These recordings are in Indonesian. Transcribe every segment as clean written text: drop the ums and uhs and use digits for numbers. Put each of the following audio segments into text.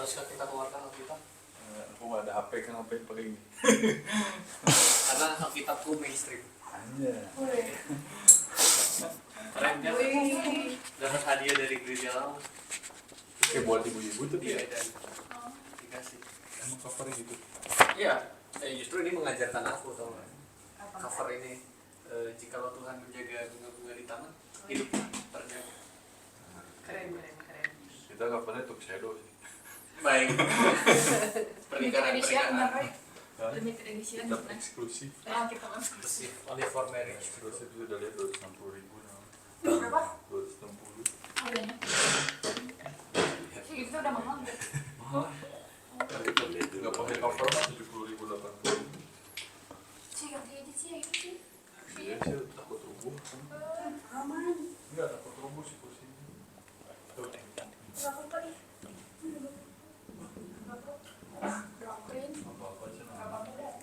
Haruskah kita keluarkan Alkitab? Aku nggak ada HP, kenapa yang pakai ini? Karena Alkitabku mainstream. Hanya. Keren kan? Dapat hadiah dari gereja lama. Kayak buat ibu-ibu tuh dia. Iya, dan dikasih. Emang covernya gitu. Iya, justru ini mengajarkan aku tau nggak? Cover ini, jikalau Tuhan menjaga bunga-bunga di taman, hidup terjaga. Keren. Kita covernya tuh shadow sih. Baik. Limited edition, Pernikahan. Roy. Limited edition. Tetap eksklusif. Kita Eksklusif, only for marriage. Eksklusif sudah lihat 260.000 nah. berapa? 260. Harganya? Itu udah mahal nggak? Nggak pakai cover mah 70.000 80. Sih ganti aja sih ini sih. Iya sih takut rubuh. Aman. Enggak takut rubuh sih kursinya. Tuh. Nggak apa-apa ih. Broken. Apa-apa aja Nggak nah. apa-apa dah.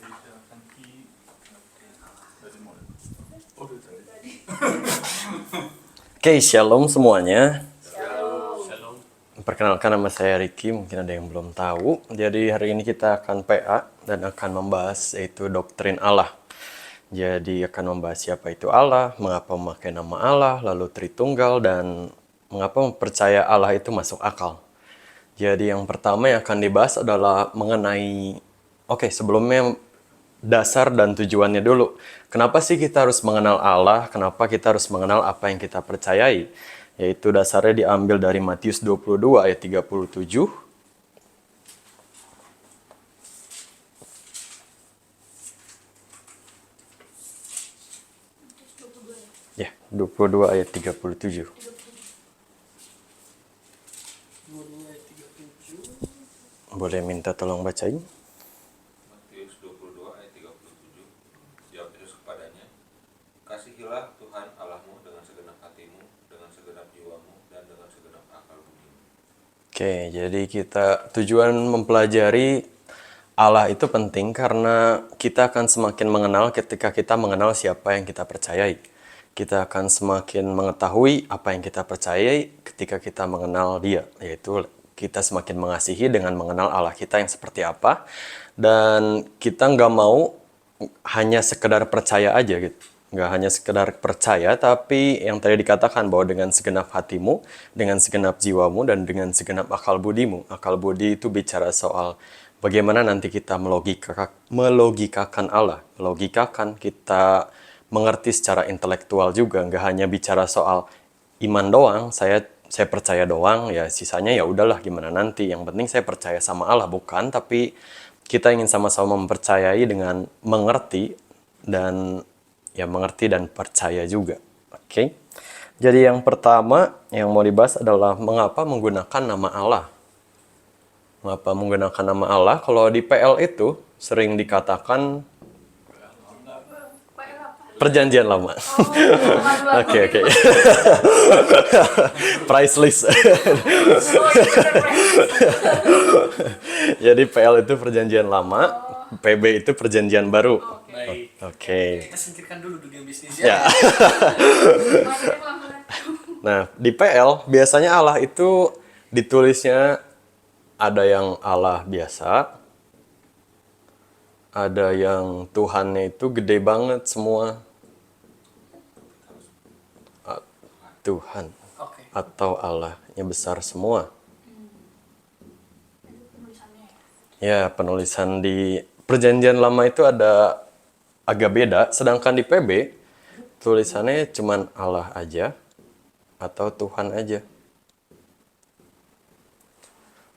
Oke, silakan Ki. Dari mulai. Oh, udah tadi. Oke, shalom semuanya. Shalom. Perkenalkan nama saya Ricky, mungkin ada yang belum tahu. Jadi hari ini kita akan PA dan akan membahas yaitu doktrin Allah. Jadi akan membahas siapa itu Allah, mengapa memakai nama Allah, lalu Tritunggal, dan mengapa percaya Allah itu masuk akal. Jadi yang pertama yang akan dibahas adalah mengenai, sebelumnya dasar dan tujuannya dulu. Kenapa sih kita harus mengenal Allah? Kenapa kita harus mengenal apa yang kita percayai? Yaitu dasarnya diambil dari Matius 22 ayat 37. Ya, 22 ayat 37. 22 ayat 37. Boleh minta tolong bacain? Matius 22 ayat 37. Jawab Yesus kepadanya, kasihilah Tuhan Allahmu dengan segenap hatimu, dengan segenap jiwamu, dan dengan segenap akal budimu. Oke, jadi tujuan mempelajari Allah itu penting karena kita akan semakin mengenal ketika kita mengenal siapa yang kita percayai. Kita akan semakin mengetahui apa yang kita percayai ketika kita mengenal Dia, yaitu kita semakin mengasihi dengan mengenal Allah kita yang seperti apa. Dan kita nggak mau hanya sekedar percaya aja gitu. Nggak hanya sekedar percaya, tapi yang tadi dikatakan bahwa dengan segenap hatimu, dengan segenap jiwamu, dan dengan segenap akal budimu. Akal budi itu bicara soal bagaimana nanti kita melogikakan Allah. Melogikakan, kita mengerti secara intelektual juga. Nggak hanya bicara soal iman doang, saya percaya doang, ya sisanya ya udahlah gimana nanti. Yang penting saya percaya sama Allah, bukan. Tapi kita ingin sama-sama mempercayai dengan mengerti dan percaya juga. Oke. Jadi yang pertama yang mau dibahas adalah mengapa menggunakan nama Allah. Mengapa menggunakan nama Allah? Kalau di PL itu sering dikatakan Perjanjian Lama. Oke. Price list. Jadi PL itu Perjanjian Lama, PB itu Perjanjian Baru. Baik. Oke. Kita singkirkan dulu dunia bisnis Ya. Nah, di PL biasanya Allah itu ditulisnya ada yang Allah biasa, ada yang Tuhannya itu gede banget semua. Tuhan Oke. atau Allahnya besar semua. Itu penulisannya Ya, ya. penulisan di Perjanjian Lama itu ada agak beda, sedangkan di PB tulisannya cuman Allah aja atau Tuhan aja.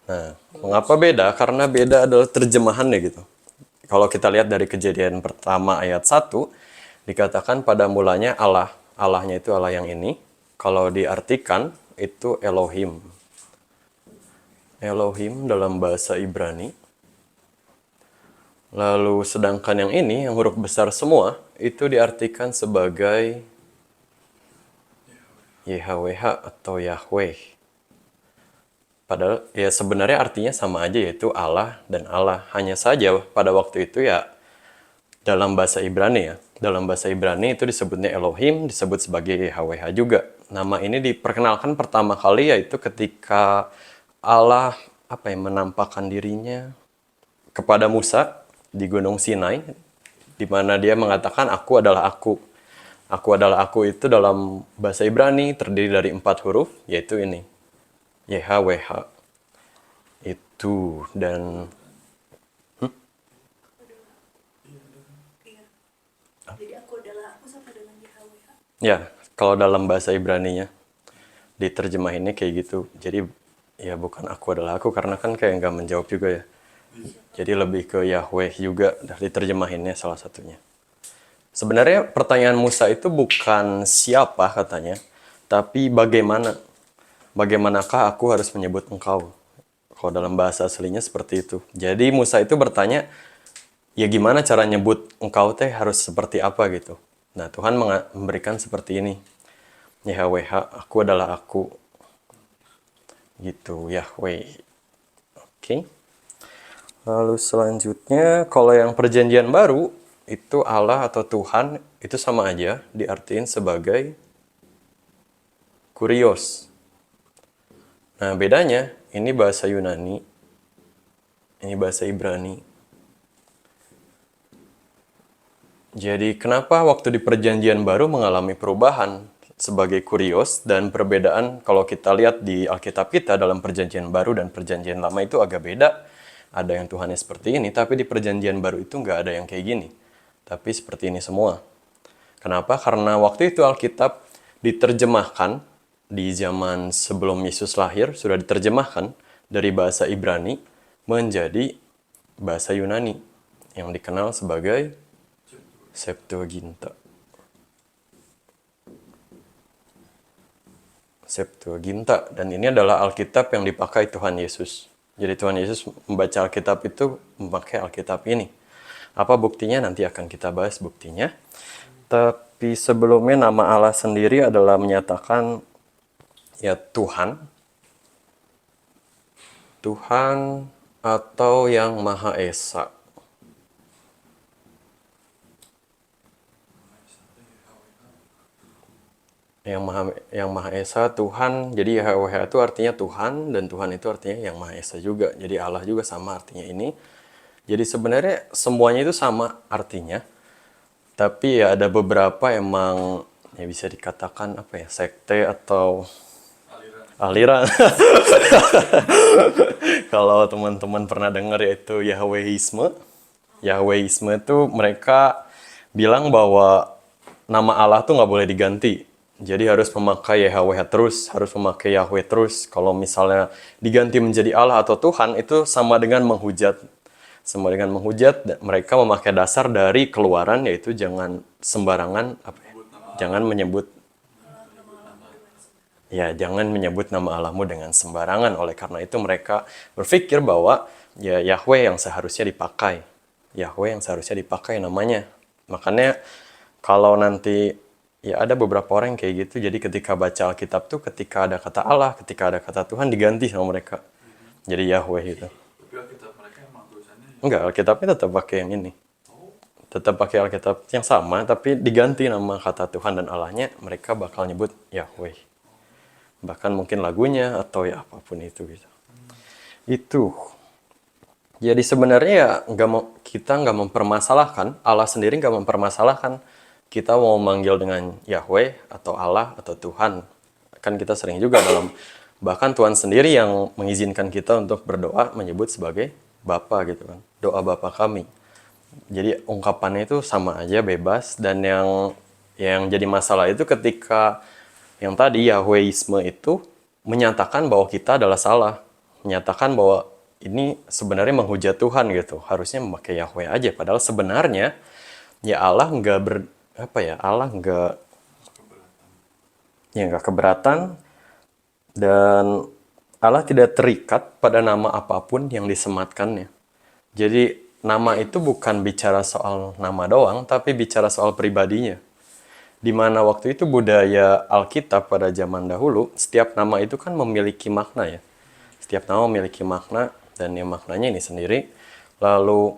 Nah, mengapa beda? Karena beda adalah terjemahannya gitu. Kalau kita lihat dari Kejadian pertama ayat 1, dikatakan pada mulanya Allah. Allahnya itu Allah yang ini. Kalau diartikan itu Elohim. Elohim dalam bahasa Ibrani. Lalu sedangkan yang ini, yang huruf besar semua, itu diartikan sebagai YHWH atau Yahweh. Padahal ya sebenarnya artinya sama aja, yaitu Allah dan Allah. Hanya saja pada waktu itu ya dalam bahasa Ibrani ya. Dalam bahasa Ibrani itu disebutnya Elohim, disebut sebagai YHWH juga. Nama ini diperkenalkan pertama kali yaitu ketika Allah menampakkan dirinya kepada Musa di Gunung Sinai, di mana dia mengatakan aku adalah aku. Aku adalah aku itu dalam bahasa Ibrani terdiri dari 4 huruf, yaitu ini. YHWH. Itu dan Jadi aku adalah aku sama dengan YHWH. ya, kalau dalam bahasa Ibraninya diterjemahinnya kayak gitu. Jadi ya bukan aku adalah aku karena kan kayak nggak menjawab juga ya. Jadi lebih ke Yahweh juga diterjemahinnya salah satunya. Sebenarnya pertanyaan Musa itu bukan siapa katanya, tapi bagaimana. Bagaimanakah aku harus menyebut engkau? Kalau dalam bahasa aslinya seperti itu. Jadi Musa itu bertanya, ya gimana cara nyebut engkau teh harus seperti apa gitu. Nah Tuhan memberikan seperti ini. YHWH, aku adalah aku. Gitu, Yahweh. Oke. Lalu selanjutnya, kalau yang perjanjian baru, itu Allah atau Tuhan, itu sama aja diartiin sebagai kurios. Nah bedanya, ini bahasa Yunani, ini bahasa Ibrani. Jadi kenapa waktu di perjanjian baru mengalami perubahan sebagai kurios dan perbedaan kalau kita lihat di Alkitab kita dalam perjanjian baru dan perjanjian lama itu agak beda. Ada yang Tuhannya seperti ini, tapi di perjanjian baru itu nggak ada yang kayak gini. Tapi seperti ini semua. Kenapa? Karena waktu itu Alkitab diterjemahkan di zaman sebelum Yesus lahir, sudah diterjemahkan dari bahasa Ibrani menjadi bahasa Yunani yang dikenal sebagai Septuaginta. Septuaginta, dan ini adalah Alkitab yang dipakai Tuhan Yesus. Jadi Tuhan Yesus membaca Alkitab itu memakai Alkitab ini. Apa buktinya? Nanti akan kita bahas buktinya. Tapi sebelumnya nama Allah sendiri adalah menyatakan ya Tuhan. Tuhan atau yang Maha Esa. Yang Maha Esa, Tuhan. Jadi YHWH itu artinya Tuhan, dan Tuhan itu artinya yang Maha Esa juga. Jadi Allah juga sama artinya ini. Jadi sebenarnya semuanya itu sama artinya. Tapi ya ada beberapa emang ya bisa dikatakan sekte atau aliran. Kalau teman-teman pernah dengar yaitu Yahwehisme. Yahwehisme itu mereka bilang bahwa nama Allah tuh nggak boleh diganti. Jadi harus memakai YHWH terus, harus memakai Yahweh terus. Kalau misalnya diganti menjadi Allah atau Tuhan, itu sama dengan menghujat. Sama dengan menghujat, mereka memakai dasar dari Keluaran, yaitu jangan sembarangan, jangan menyebut, jangan menyebut nama Allahmu dengan sembarangan. Oleh karena itu mereka berpikir bahwa ya Yahweh yang seharusnya dipakai. Yahweh yang seharusnya dipakai namanya. Makanya kalau nanti ya ada beberapa orang yang kayak gitu, jadi ketika baca Alkitab tuh ketika ada kata Allah, ketika ada kata Tuhan diganti sama mereka. Jadi Yahweh itu. Tapi Alkitab mereka emang tulisannya Enggak, Alkitabnya tetap pakai yang ini. Tetap pakai Alkitab yang sama, tapi diganti nama kata Tuhan dan Allahnya, mereka bakal nyebut Yahweh. Bahkan mungkin lagunya atau ya apapun itu gitu. Itu. Jadi sebenarnya ya kita nggak mempermasalahkan, Allah sendiri nggak mempermasalahkan kita mau manggil dengan Yahweh atau Allah atau Tuhan. Kan kita sering juga bahkan Tuhan sendiri yang mengizinkan kita untuk berdoa menyebut sebagai Bapa gitu kan. Doa Bapa kami. Jadi ungkapannya itu sama aja, bebas. Dan yang jadi masalah itu ketika yang tadi Yahwehisme itu menyatakan bahwa kita adalah salah. Menyatakan bahwa ini sebenarnya menghujat Tuhan gitu. Harusnya memakai Yahweh aja. Padahal sebenarnya ya Allah Allah nggak keberatan, dan Allah tidak terikat pada nama apapun yang disematkannya. Jadi nama itu bukan bicara soal nama doang, tapi bicara soal pribadinya. Di mana waktu itu budaya Alkitab pada zaman dahulu, setiap nama itu kan memiliki makna ya. Setiap nama memiliki makna, dan yang maknanya ini sendiri. Lalu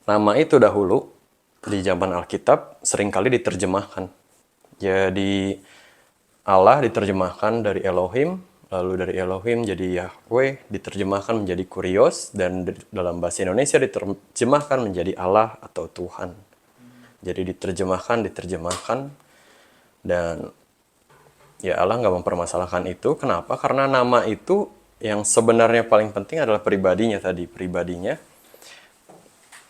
nama itu dahulu di zaman Alkitab seringkali diterjemahkan. Jadi Allah diterjemahkan dari Elohim lalu dari Elohim jadi Yahweh, diterjemahkan menjadi Kurios, dan dalam bahasa Indonesia diterjemahkan menjadi Allah atau Tuhan. Jadi diterjemahkan, dan ya Allah nggak mempermasalahkan itu. Kenapa? Karena nama itu yang sebenarnya paling penting adalah pribadinya tadi. Pribadinya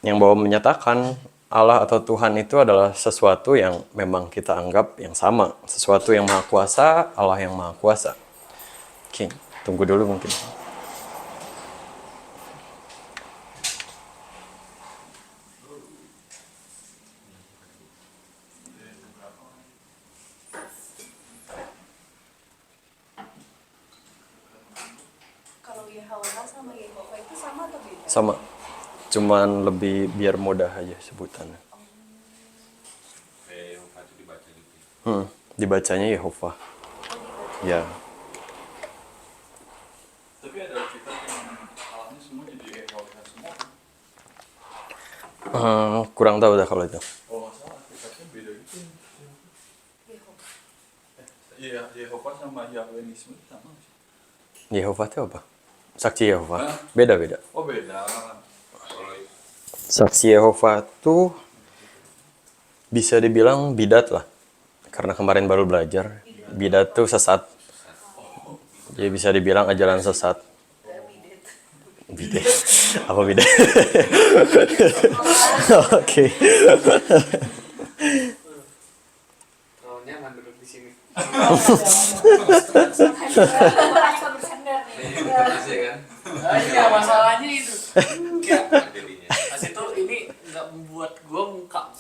yang bahwa menyatakan Allah atau Tuhan itu adalah sesuatu yang memang kita anggap yang sama. Sesuatu yang maha kuasa, Allah yang maha kuasa. Oke, tunggu dulu mungkin. Kalau Yahweh sama Yehova itu sama atau beda? Sama. Cuman lebih biar mudah aja sebutannya. Yehova itu dibaca gitu. Dibacanya Yehova. Ya. Tapi ada kita yang alamnya semua jadi Yehova semua. Kurang tahu dah kalau itu. Oh masalah Alkitabnya beda gitu. Yehova. Iya Yehova sama Yahwenisme sama sih. Yehova itu apa? Saksi Yehova. Hah? Beda-beda. Oh beda. Kalau Saksi Yehova itu bisa dibilang bidat lah. Karena kemarin baru belajar. Bidat itu sesat. Jadi bisa dibilang ajaran sesat. Bidat. Apa bidat? Oke. Terlalu nyaman duduk di sini. Merasa bersandar nih. Masih kan? Iya, masalahnya itu. Enggak. jadinya Pas itu ini nggak membuat gue buka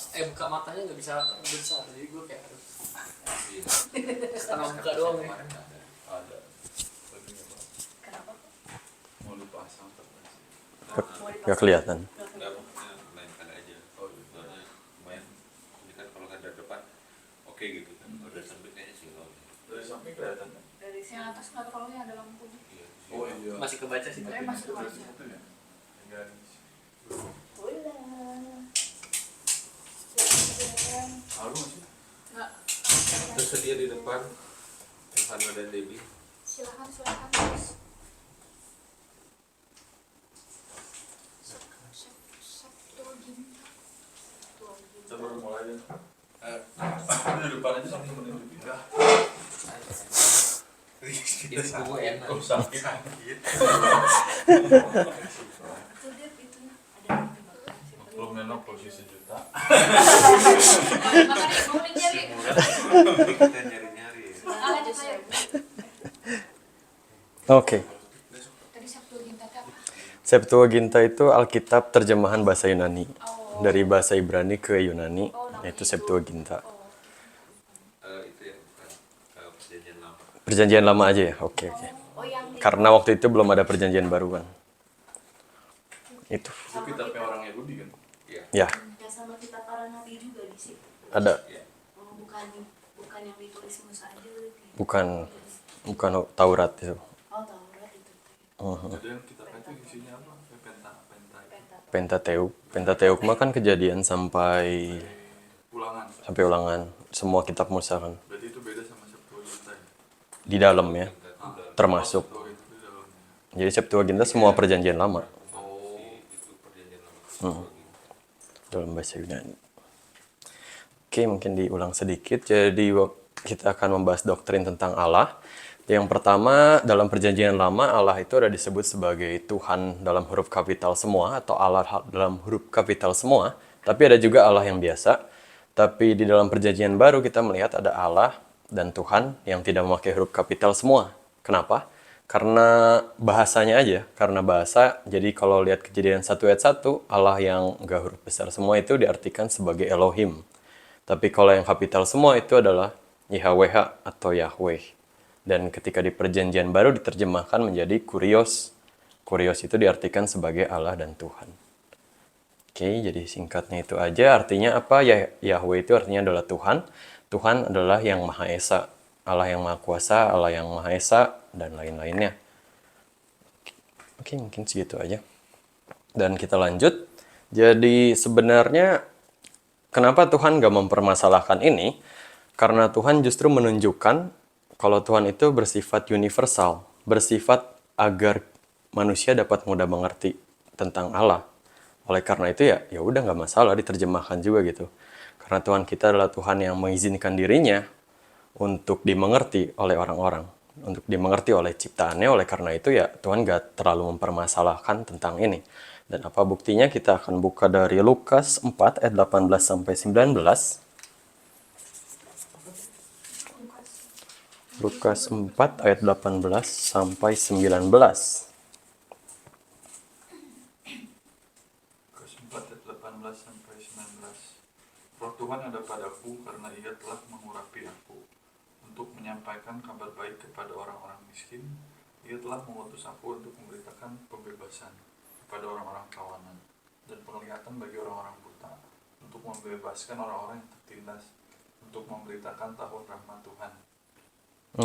matanya nggak bisa besar. Jadi gue kayak harus setengah buka doang ya. kemarin nggak ada. Ada. Tapi nggak apa. Kenapa? Mau dipasang terus. Gak kelihatan. Nggak pokoknya mainkan aja. Oh iya. Soalnya lumayan ini kan kalau ada depan oke gitu kan. Kalau dari samping kayaknya single. Dari samping kelihatan. Dari Yang atas nggak terlalu yang ada lampunya. Iya. Oh iya. Masih kebaca sih. Tapi masih kebaca. Itu ya. Garis. Haru nggak sih? Nggak. Tersedia di depan Ivana dan Debbie. Silakan terus. Septuaginta. Kita baru mulai aja. Di depan aja sampai menunjuk. Ini buku enak. Oh sakit. itu dia itu ada di belakang. Belum nengok posisi juta. Makanya mau nyari. Kita nyari-nyari ya. Lanjut aja. Oke. Tadi Septuaginta itu apa? Septuaginta itu Alkitab terjemahan bahasa Yunani. Oh. Dari bahasa Ibrani ke Yunani, Oh, namanya itu itu. Septuaginta. Oh. Itu ya bukan perjanjian lama. Perjanjian lama aja ya? Oke. Oh yang di Karena waktu itu belum ada perjanjian baru kan. Itu. Itu kitabnya orang Yahudi kan? Iya. Ya, yang sama kita para nabi juga di situ. ada. Oh, bukan yang ditulis Musa aja gitu. Bukan Taurat itu. Oh, Taurat itu. Jadi yang kitabnya itu isinya apa? Penta. Pentateuk. Pentateuk mah kan kejadian sampai Ulangan. ulangan. Semua kitab Musa kan. Berarti itu beda sama Septuaginta ya? Di dalamnya termasuk. Oh itu di dalamnya. Jadi Septuaginta semua perjanjian lama Oh, itu perjanjian lama. dalam bahasa Yunani. Oke, mungkin diulang sedikit. Jadi kita akan membahas doktrin tentang Allah. Yang pertama, dalam perjanjian lama Allah itu ada disebut sebagai Tuhan dalam huruf kapital semua atau Allah dalam huruf kapital semua. Tapi ada juga Allah yang biasa. Tapi di dalam perjanjian baru kita melihat ada Allah dan Tuhan yang tidak memakai huruf kapital semua. Kenapa? Karena bahasanya aja, karena bahasa. Jadi kalau lihat Kejadian 1 ayat 1, Allah yang enggak huruf besar semua itu diartikan sebagai Elohim. Tapi kalau yang kapital semua itu adalah YHWH atau Yahweh. Dan ketika di perjanjian baru diterjemahkan menjadi Kurios. Kurios itu diartikan sebagai Allah dan Tuhan. Oke, jadi singkatnya itu aja. Artinya apa? Yahweh itu artinya adalah Tuhan. Tuhan adalah yang Maha Esa. Allah yang Maha Kuasa, Allah yang Maha Esa, dan lain-lainnya. Oke, mungkin segitu aja. Dan kita lanjut. Jadi sebenarnya kenapa Tuhan gak mempermasalahkan ini? Karena Tuhan justru menunjukkan kalau Tuhan itu bersifat universal. bersifat agar manusia dapat mudah mengerti tentang Allah. Oleh karena itu ya udah nggak masalah diterjemahkan juga gitu. Karena Tuhan kita adalah Tuhan yang mengizinkan dirinya untuk dimengerti oleh orang-orang, untuk dimengerti oleh ciptaannya. Oleh karena itu ya Tuhan nggak terlalu mempermasalahkan tentang ini. Dan apa buktinya? Kita akan buka dari Lukas 4 ayat 18 sampai 19. Lukas 4 ayat 18 sampai 19. Lukas 4 ayat 18 sampai 19. Roh Tuhan ada padaku karena Ia telah mengurapi aku untuk menyampaikan kabar baik kepada orang-orang miskin. Ia telah mengutus aku untuk memberitakan pembebasan kepada orang-orang tawanan dan penglihatan bagi orang-orang buta, untuk membebaskan orang-orang yang tertindas, untuk memberitakan tahun rahmat Tuhan.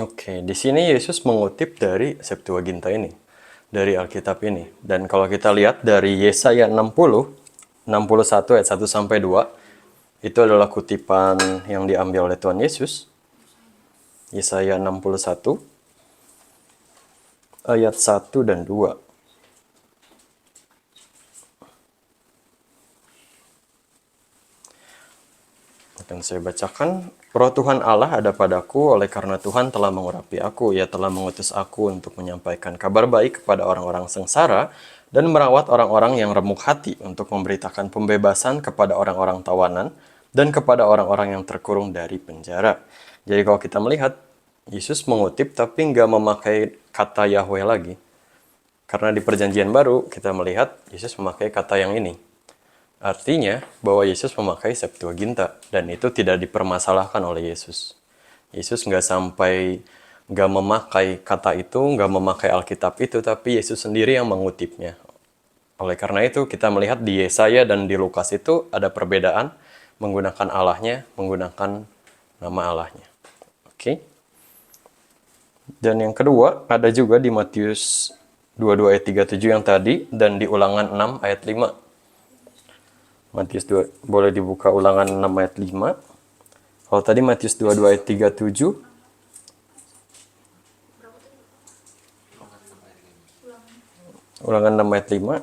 Oke, di sini Yesus mengutip dari Septuaginta ini, dari Alkitab ini. Dan kalau kita lihat dari Yesaya 61 ayat 1 sampai 2, itu adalah kutipan yang diambil oleh Tuhan Yesus. Yesaya 61 ayat 1 dan 2. Akan saya bacakan. Roh Tuhan Allah ada padaku, oleh karena Tuhan telah mengurapi aku. Ia telah mengutus aku untuk menyampaikan kabar baik kepada orang-orang sengsara dan merawat orang-orang yang remuk hati, untuk memberitakan pembebasan kepada orang-orang tawanan dan kepada orang-orang yang terkurung dari penjara. Jadi kalau kita melihat, Yesus mengutip tapi nggak memakai kata Yahweh lagi. Karena di perjanjian baru kita melihat Yesus memakai kata yang ini. Artinya bahwa Yesus memakai Septuaginta dan itu tidak dipermasalahkan oleh Yesus. Yesus nggak memakai kata itu, nggak memakai Alkitab itu, tapi Yesus sendiri yang mengutipnya. Oleh karena itu kita melihat di Yesaya dan di Lukas itu ada perbedaan menggunakan Allahnya, menggunakan nama Allahnya. Oke. Dan yang kedua ada juga di Matius 22 ayat 37 yang tadi dan di Ulangan 6 ayat 5. Matius 2, boleh dibuka Ulangan 6 ayat 5. Kalau tadi Matius 22 ayat 37. Ulangan 6 ayat 5.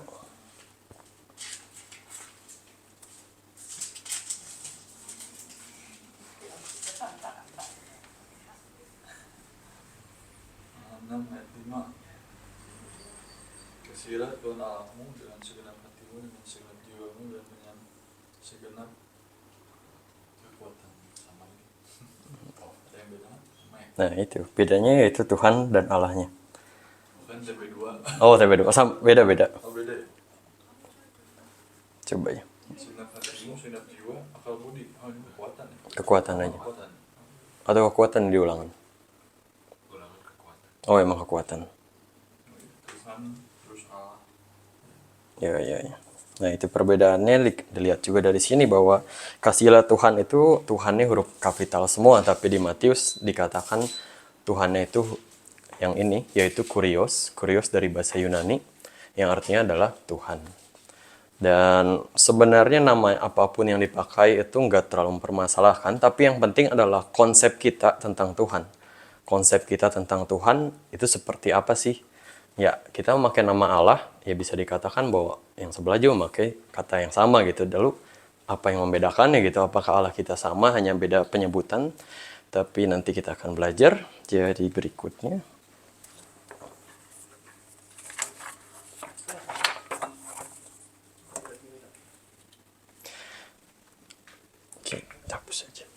Kasihilah Tuhan Allahmu dengan segenap hatimu, dengan segenap jiwamu, dan dengan segenap kekuatan. Sama ini. Oh, ada yang beda? Sama ya? Nah itu, bedanya yaitu Tuhan dan Allahnya. Bukan TB2. Oh, beda. Oh, beda-beda. Oh, beda ya? Coba ya. Segenap hatimu, segenap jiwa, akal budi. Oh, ini kekuatan ya? Kekuatan aja. Kekuatan. Atau kekuatan di Ulangan. Ulangan kekuatan. Oh, emang kekuatan. Tuhan, terus Allah. Ya. Nah, itu perbedaannya dilihat juga dari sini bahwa kasihilah Tuhan itu Tuhannya huruf kapital semua, tapi di Matius dikatakan Tuhannya itu yang ini, yaitu kurios dari bahasa Yunani, yang artinya adalah Tuhan. Dan sebenarnya nama apapun yang dipakai itu nggak terlalu mempermasalahkan, tapi yang penting adalah konsep kita tentang Tuhan. Konsep kita tentang Tuhan itu seperti apa sih? Ya, kita memakai nama Allah, ya bisa dikatakan bahwa yang sebelah juga memakai kata yang sama gitu. Lalu, apa yang membedakannya gitu? Apakah Allah kita sama, hanya beda penyebutan? Tapi nanti kita akan belajar. Jadi berikutnya. Oke, hapus saja.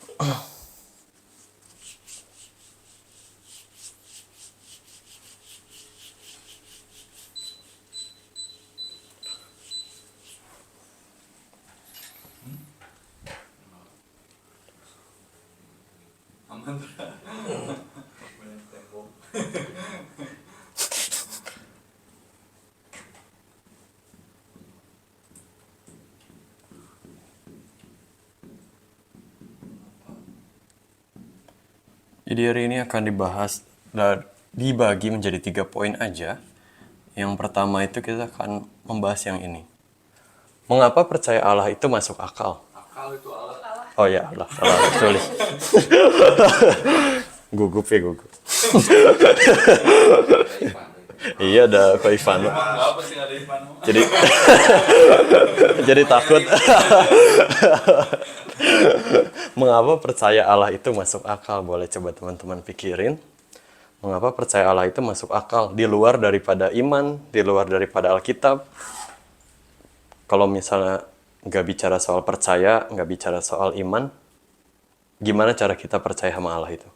Aman tuh. Banyak tembok. Jadi hari ini akan dibagi menjadi 3 poin aja. Yang pertama itu kita akan membahas yang ini. Mengapa percaya Allah itu masuk akal? Akal itu Allah. Oh ya Allah, salah tulis. Gugup. Iya ada Ko Ivano. Nggak apa sih nggak ada Ivano. Jadi jadi takut. Mengapa percaya Allah itu masuk akal? Boleh coba teman-teman pikirin. Mengapa percaya Allah itu masuk akal? Di luar daripada iman, di luar daripada Alkitab. Kalau misalnya nggak bicara soal percaya, nggak bicara soal iman, gimana cara kita percaya sama Allah itu?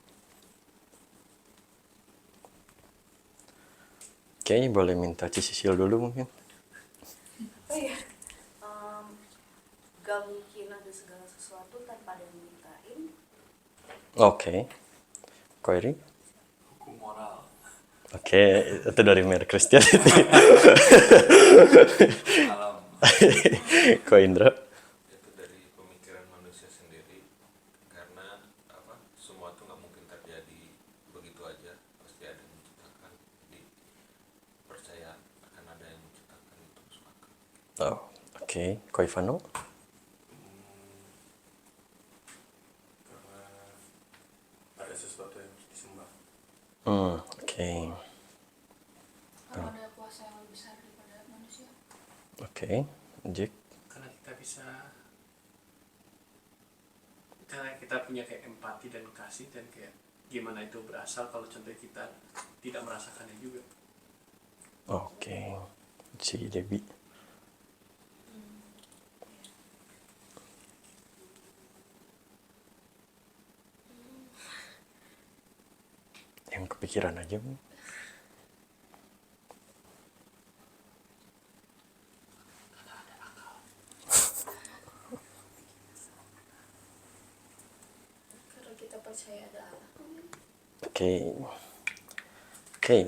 Kayaknya boleh minta Cisil dulu mungkin. Oh iya, gak mungkin ada segala sesuatu tanpa ada yang mintain. Oke. Koiri? Hukum moral. Oke, itu dari Mere Christianity. Alam. Ko Indra? Itu dari pemikiran manusia sendiri, karena apa, semua itu nggak mungkin terjadi begitu aja, pasti ada yang menciptakan. Jadi percaya akan ada yang menciptakan itu masuk akal. Oh, oke. Ko Ivano? Karena ada sesuatu yang harus disembah. Oke. Kalau ada kuasa yang lebih besar daripada manusia. Oke. Jack? Karena kita punya kayak empati dan kasih, dan kayak gimana itu berasal kalau contohnya kita tidak merasakannya juga. Oke. Si Debbie? Yang kepikiran aja, Bu. Karena kita percaya ada Allah. Oke. Oke.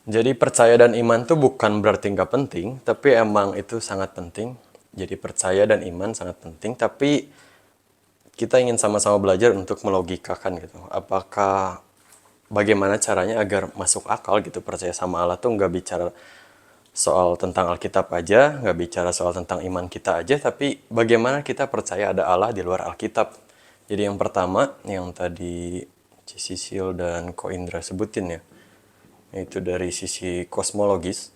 Jadi percaya dan iman tuh bukan berarti nggak penting, tapi emang itu sangat penting. Jadi percaya dan iman sangat penting, tapi kita ingin sama-sama belajar untuk melogikakan gitu. Apakah bagaimana caranya agar masuk akal gitu, percaya sama Allah tuh nggak bicara soal tentang Alkitab aja, nggak bicara soal tentang iman kita aja, tapi bagaimana kita percaya ada Allah di luar Alkitab. Jadi yang pertama, yang tadi Cisil dan Ko Indra sebutin ya, itu dari sisi kosmologis.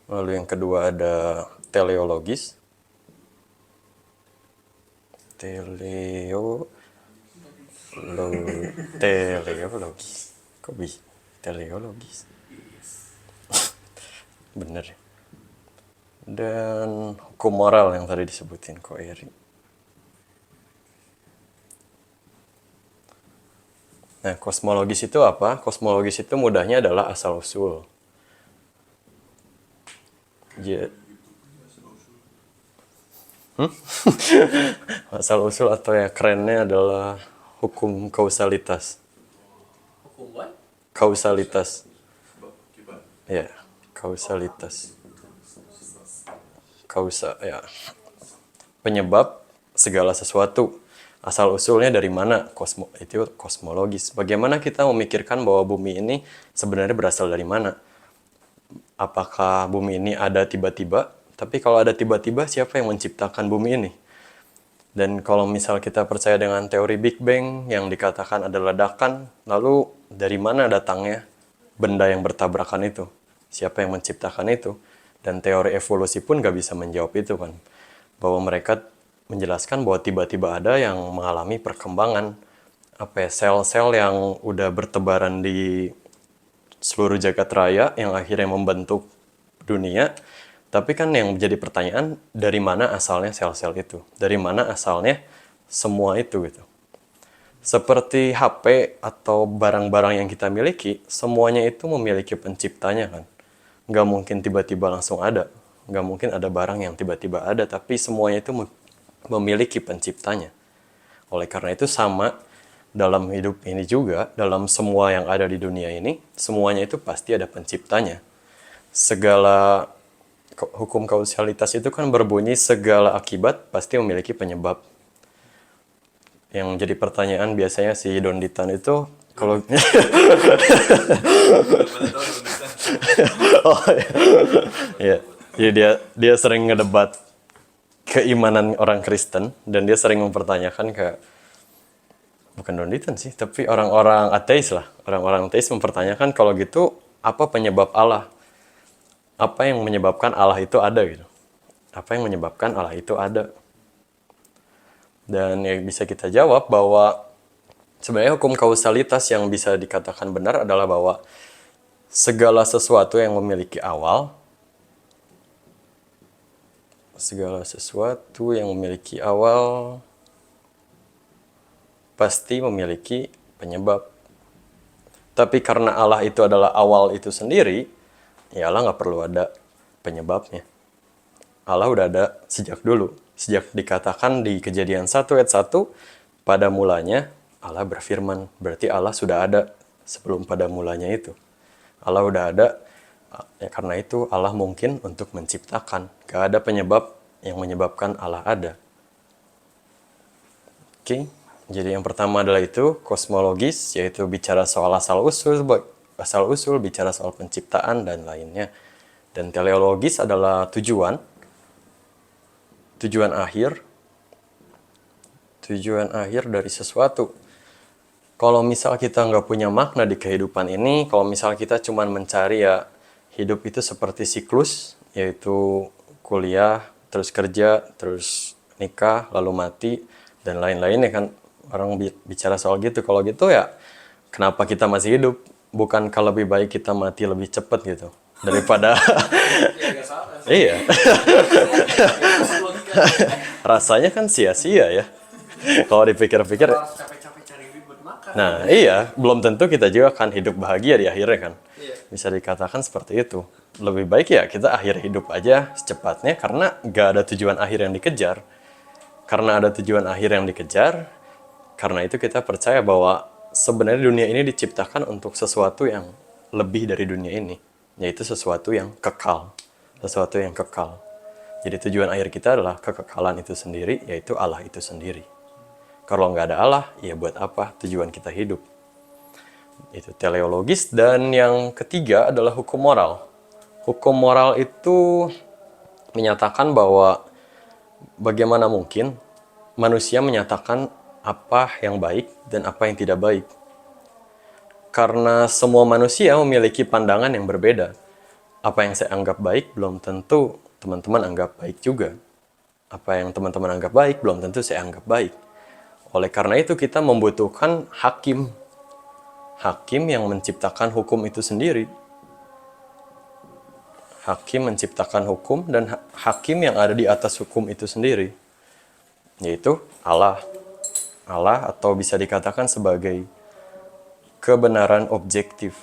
Lalu yang kedua ada teleologis. Teleologis. Kok bisa? Teleologis. Bener ya. Dan hukum moral yang tadi disebutin Ko Eri. Nah, kosmologis itu apa? Kosmologis itu mudahnya adalah asal-usul. Asal-usul atau ya kerennya adalah hukum kausalitas. Hukum what? Kausalitas. Sebab akibat. Ya, kausalitas. Ya. Penyebab segala sesuatu. Asal usulnya dari mana? Itu kosmologis. Bagaimana kita memikirkan bahwa bumi ini sebenarnya berasal dari mana? Apakah bumi ini ada tiba-tiba? Tapi kalau ada tiba-tiba, siapa yang menciptakan bumi ini? Dan kalau misal kita percaya dengan teori Big Bang yang dikatakan ada ledakan, lalu dari mana datangnya benda yang bertabrakan itu? Siapa yang menciptakan itu? Dan teori evolusi pun gak bisa menjawab itu kan. Bahwa mereka menjelaskan bahwa tiba-tiba ada yang mengalami perkembangan. Sel-sel yang udah bertebaran di seluruh jagat raya yang akhirnya membentuk dunia. Tapi kan yang menjadi pertanyaan, dari mana asalnya sel-sel itu? Dari mana asalnya semua itu gitu? Seperti HP atau barang-barang yang kita miliki, semuanya itu memiliki penciptanya kan. Nggak mungkin tiba-tiba langsung ada. Nggak mungkin ada barang yang tiba-tiba ada, tapi semuanya itu memiliki penciptanya. Oleh karena itu sama dalam hidup ini juga, dalam semua yang ada di dunia ini, semuanya itu pasti ada penciptanya. Segala hukum kausalitas itu kan berbunyi segala akibat pasti memiliki penyebab. Yang jadi pertanyaan biasanya si Don Ditan itu kalau oh ya, jadi dia sering ngedebat keimanan orang Kristen dan dia sering mempertanyakan bukan Donditan sih, tapi orang-orang ateis lah. Orang-orang ateis mempertanyakan kalau gitu apa penyebab Allah? Apa yang menyebabkan Allah itu ada gitu? Apa yang menyebabkan Allah itu ada? Dan yang bisa kita jawab bahwa sebenarnya hukum kausalitas yang bisa dikatakan benar adalah bahwa segala sesuatu yang memiliki awal, pasti memiliki penyebab. Tapi karena Allah itu adalah awal itu sendiri, ya Allah nggak perlu ada penyebabnya. Allah udah ada sejak dulu. Sejak dikatakan di Kejadian 1 ayat 1, pada mulanya Allah berfirman. Berarti Allah sudah ada sebelum pada mulanya itu. Allah udah ada, ya karena itu Allah mungkin untuk menciptakan. Gak ada penyebab yang menyebabkan Allah ada. Oke, jadi yang pertama adalah itu kosmologis, yaitu bicara soal asal-usul, bicara soal penciptaan dan lainnya. Dan teleologis adalah tujuan akhir dari sesuatu. Kalau misal kita nggak punya makna di kehidupan ini, kalau misal kita cuma mencari ya hidup itu seperti siklus, yaitu kuliah, terus kerja, terus nikah, lalu mati, dan lain-lain ya kan. Orang bicara soal gitu. Kalau gitu ya kenapa kita masih hidup? Bukankah lebih baik kita mati lebih cepat gitu daripada iya. Rasanya kan sia-sia ya. Kalau dipikir-pikir. Capek-capek cari duit buat makan. Nah iya, belum tentu kita juga akan hidup bahagia di akhirnya kan. Iya. Bisa dikatakan seperti itu. Lebih baik ya kita akhir hidup aja secepatnya karena gak ada tujuan akhir yang dikejar. Karena ada tujuan akhir yang dikejar, karena itu kita percaya bahwa sebenarnya dunia ini diciptakan untuk sesuatu yang lebih dari dunia ini. Yaitu sesuatu yang kekal. Sesuatu yang kekal. Jadi tujuan akhir kita adalah kekekalan itu sendiri, yaitu Allah itu sendiri. Kalau nggak ada Allah, ya buat apa tujuan kita hidup? Itu teleologis. Dan yang ketiga adalah hukum moral. Hukum moral itu menyatakan bahwa bagaimana mungkin manusia menyatakan apa yang baik dan apa yang tidak baik. Karena semua manusia memiliki pandangan yang berbeda. Apa yang saya anggap baik belum tentu teman-teman anggap baik juga. Apa yang teman-teman anggap baik belum tentu saya anggap baik. Oleh karena itu kita membutuhkan hakim. Hakim yang menciptakan hukum itu sendiri. Hakim menciptakan hukum dan hakim yang ada di atas hukum itu sendiri. Yaitu Allah. Allah atau bisa dikatakan sebagai kebenaran objektif.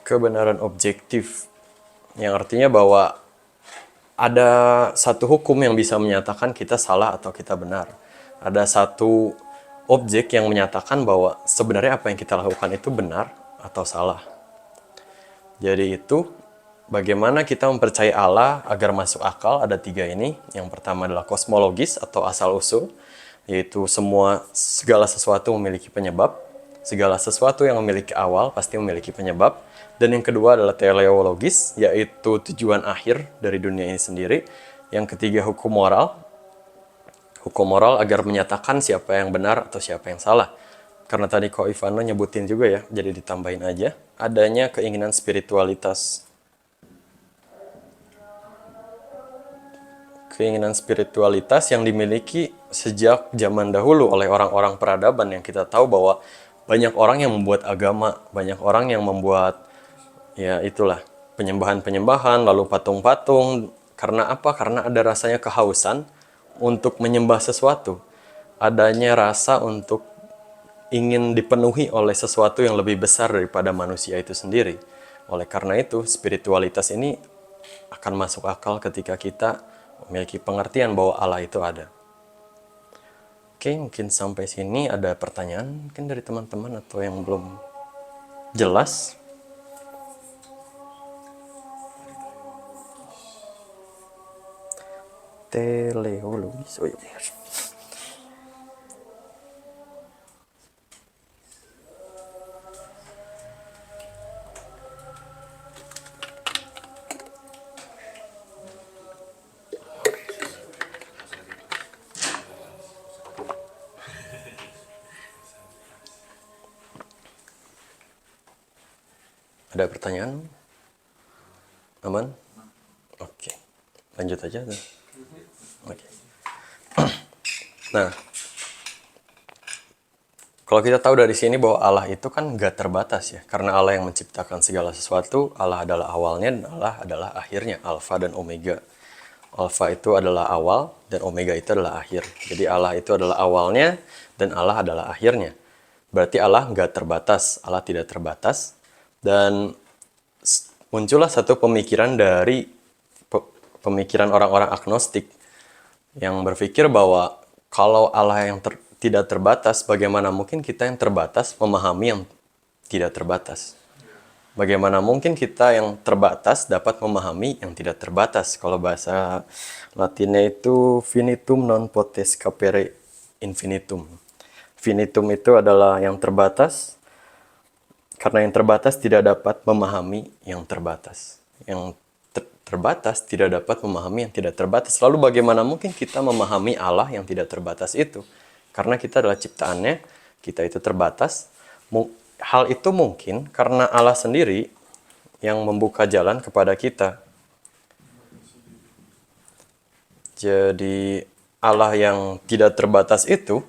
Kebenaran objektif yang artinya bahwa ada satu hukum yang bisa menyatakan kita salah atau kita benar. Ada satu objek yang menyatakan bahwa sebenarnya apa yang kita lakukan itu benar atau salah. Jadi itu bagaimana kita mempercayai Allah agar masuk akal. Ada tiga ini. Yang pertama adalah kosmologis atau asal-usul, yaitu segala sesuatu memiliki penyebab. Segala sesuatu yang memiliki awal pasti memiliki penyebab. Dan yang kedua adalah teleologis, yaitu tujuan akhir dari dunia ini sendiri. Yang ketiga hukum moral. Hukum moral agar menyatakan siapa yang benar atau siapa yang salah. Karena tadi Ko Ivano nyebutin juga ya, jadi ditambahin aja. Adanya keinginan spiritualitas. Keinginan spiritualitas yang dimiliki sejak zaman dahulu oleh orang-orang peradaban yang kita tahu bahwa banyak orang yang membuat agama, banyak orang yang membuat ya itulah penyembahan-penyembahan, lalu patung-patung. Karena apa? Karena ada rasanya kehausan untuk menyembah sesuatu. Adanya rasa untuk ingin dipenuhi oleh sesuatu yang lebih besar daripada manusia itu sendiri. Oleh karena itu, spiritualitas ini akan masuk akal ketika kita memiliki pengertian bahwa Allah itu ada. Oke, mungkin sampai sini ada pertanyaan mungkin dari teman-teman atau yang belum jelas. Teleologis. Oh iya benar. Ada pertanyaan? Aman? Oke. Lanjut aja tuh. Oke. Nah, kalau kita tahu dari sini bahwa Allah itu kan gak terbatas ya. Karena Allah yang menciptakan segala sesuatu, Allah adalah awalnya dan Allah adalah akhirnya, Alfa dan Omega. Alfa itu adalah awal dan Omega itu adalah akhir. Jadi Allah itu adalah awalnya dan Allah adalah akhirnya. Berarti Allah gak terbatas, Allah tidak terbatas. Dan muncullah satu pemikiran dari pemikiran orang-orang agnostik yang berpikir bahwa kalau Allah yang tidak terbatas, bagaimana mungkin kita yang terbatas memahami yang tidak terbatas? Bagaimana mungkin kita yang terbatas dapat memahami yang tidak terbatas? Kalau bahasa Latinnya itu finitum non potest capere infinitum. Finitum itu adalah yang terbatas, karena yang terbatas tidak dapat memahami yang terbatas. Yang terbatas tidak dapat memahami yang tidak terbatas. Lalu bagaimana mungkin kita memahami Allah yang tidak terbatas itu? Karena kita adalah ciptaannya, kita itu terbatas. Hal itu mungkin karena Allah sendiri yang membuka jalan kepada kita. Jadi Allah yang tidak terbatas itu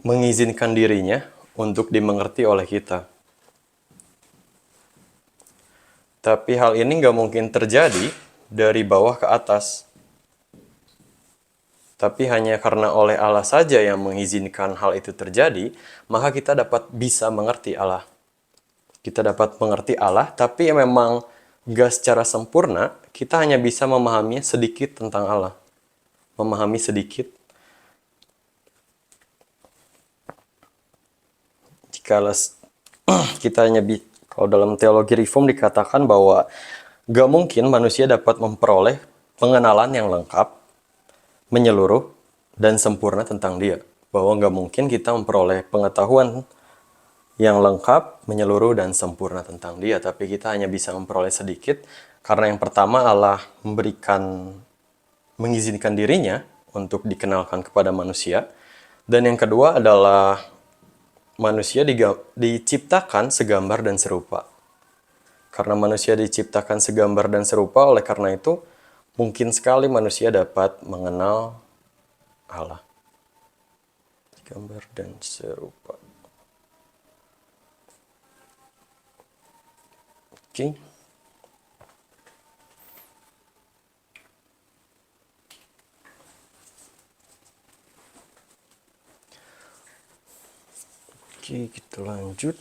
mengizinkan dirinya untuk dimengerti oleh kita. Tapi hal ini nggak mungkin terjadi dari bawah ke atas. Tapi hanya karena oleh Allah saja yang mengizinkan hal itu terjadi, maka kita dapat bisa mengerti Allah. Kita dapat mengerti Allah, tapi memang gak secara sempurna, kita hanya bisa memahaminya sedikit tentang Allah. Memahami sedikit. Jika kita hanya kalau dalam teologi reform dikatakan bahwa gak mungkin manusia dapat memperoleh pengenalan yang lengkap, menyeluruh dan sempurna tentang dia. Bahwa nggak mungkin kita memperoleh pengetahuan yang lengkap, menyeluruh dan sempurna tentang dia. Tapi kita hanya bisa memperoleh sedikit. Karena yang pertama Allah mengizinkan dirinya untuk dikenalkan kepada manusia. Dan yang kedua adalah manusia diciptakan segambar dan serupa. Karena manusia diciptakan segambar dan serupa, oleh karena itu mungkin sekali manusia dapat mengenal Allah. Gambar dan serupa. Oke. Oke, kita lanjut.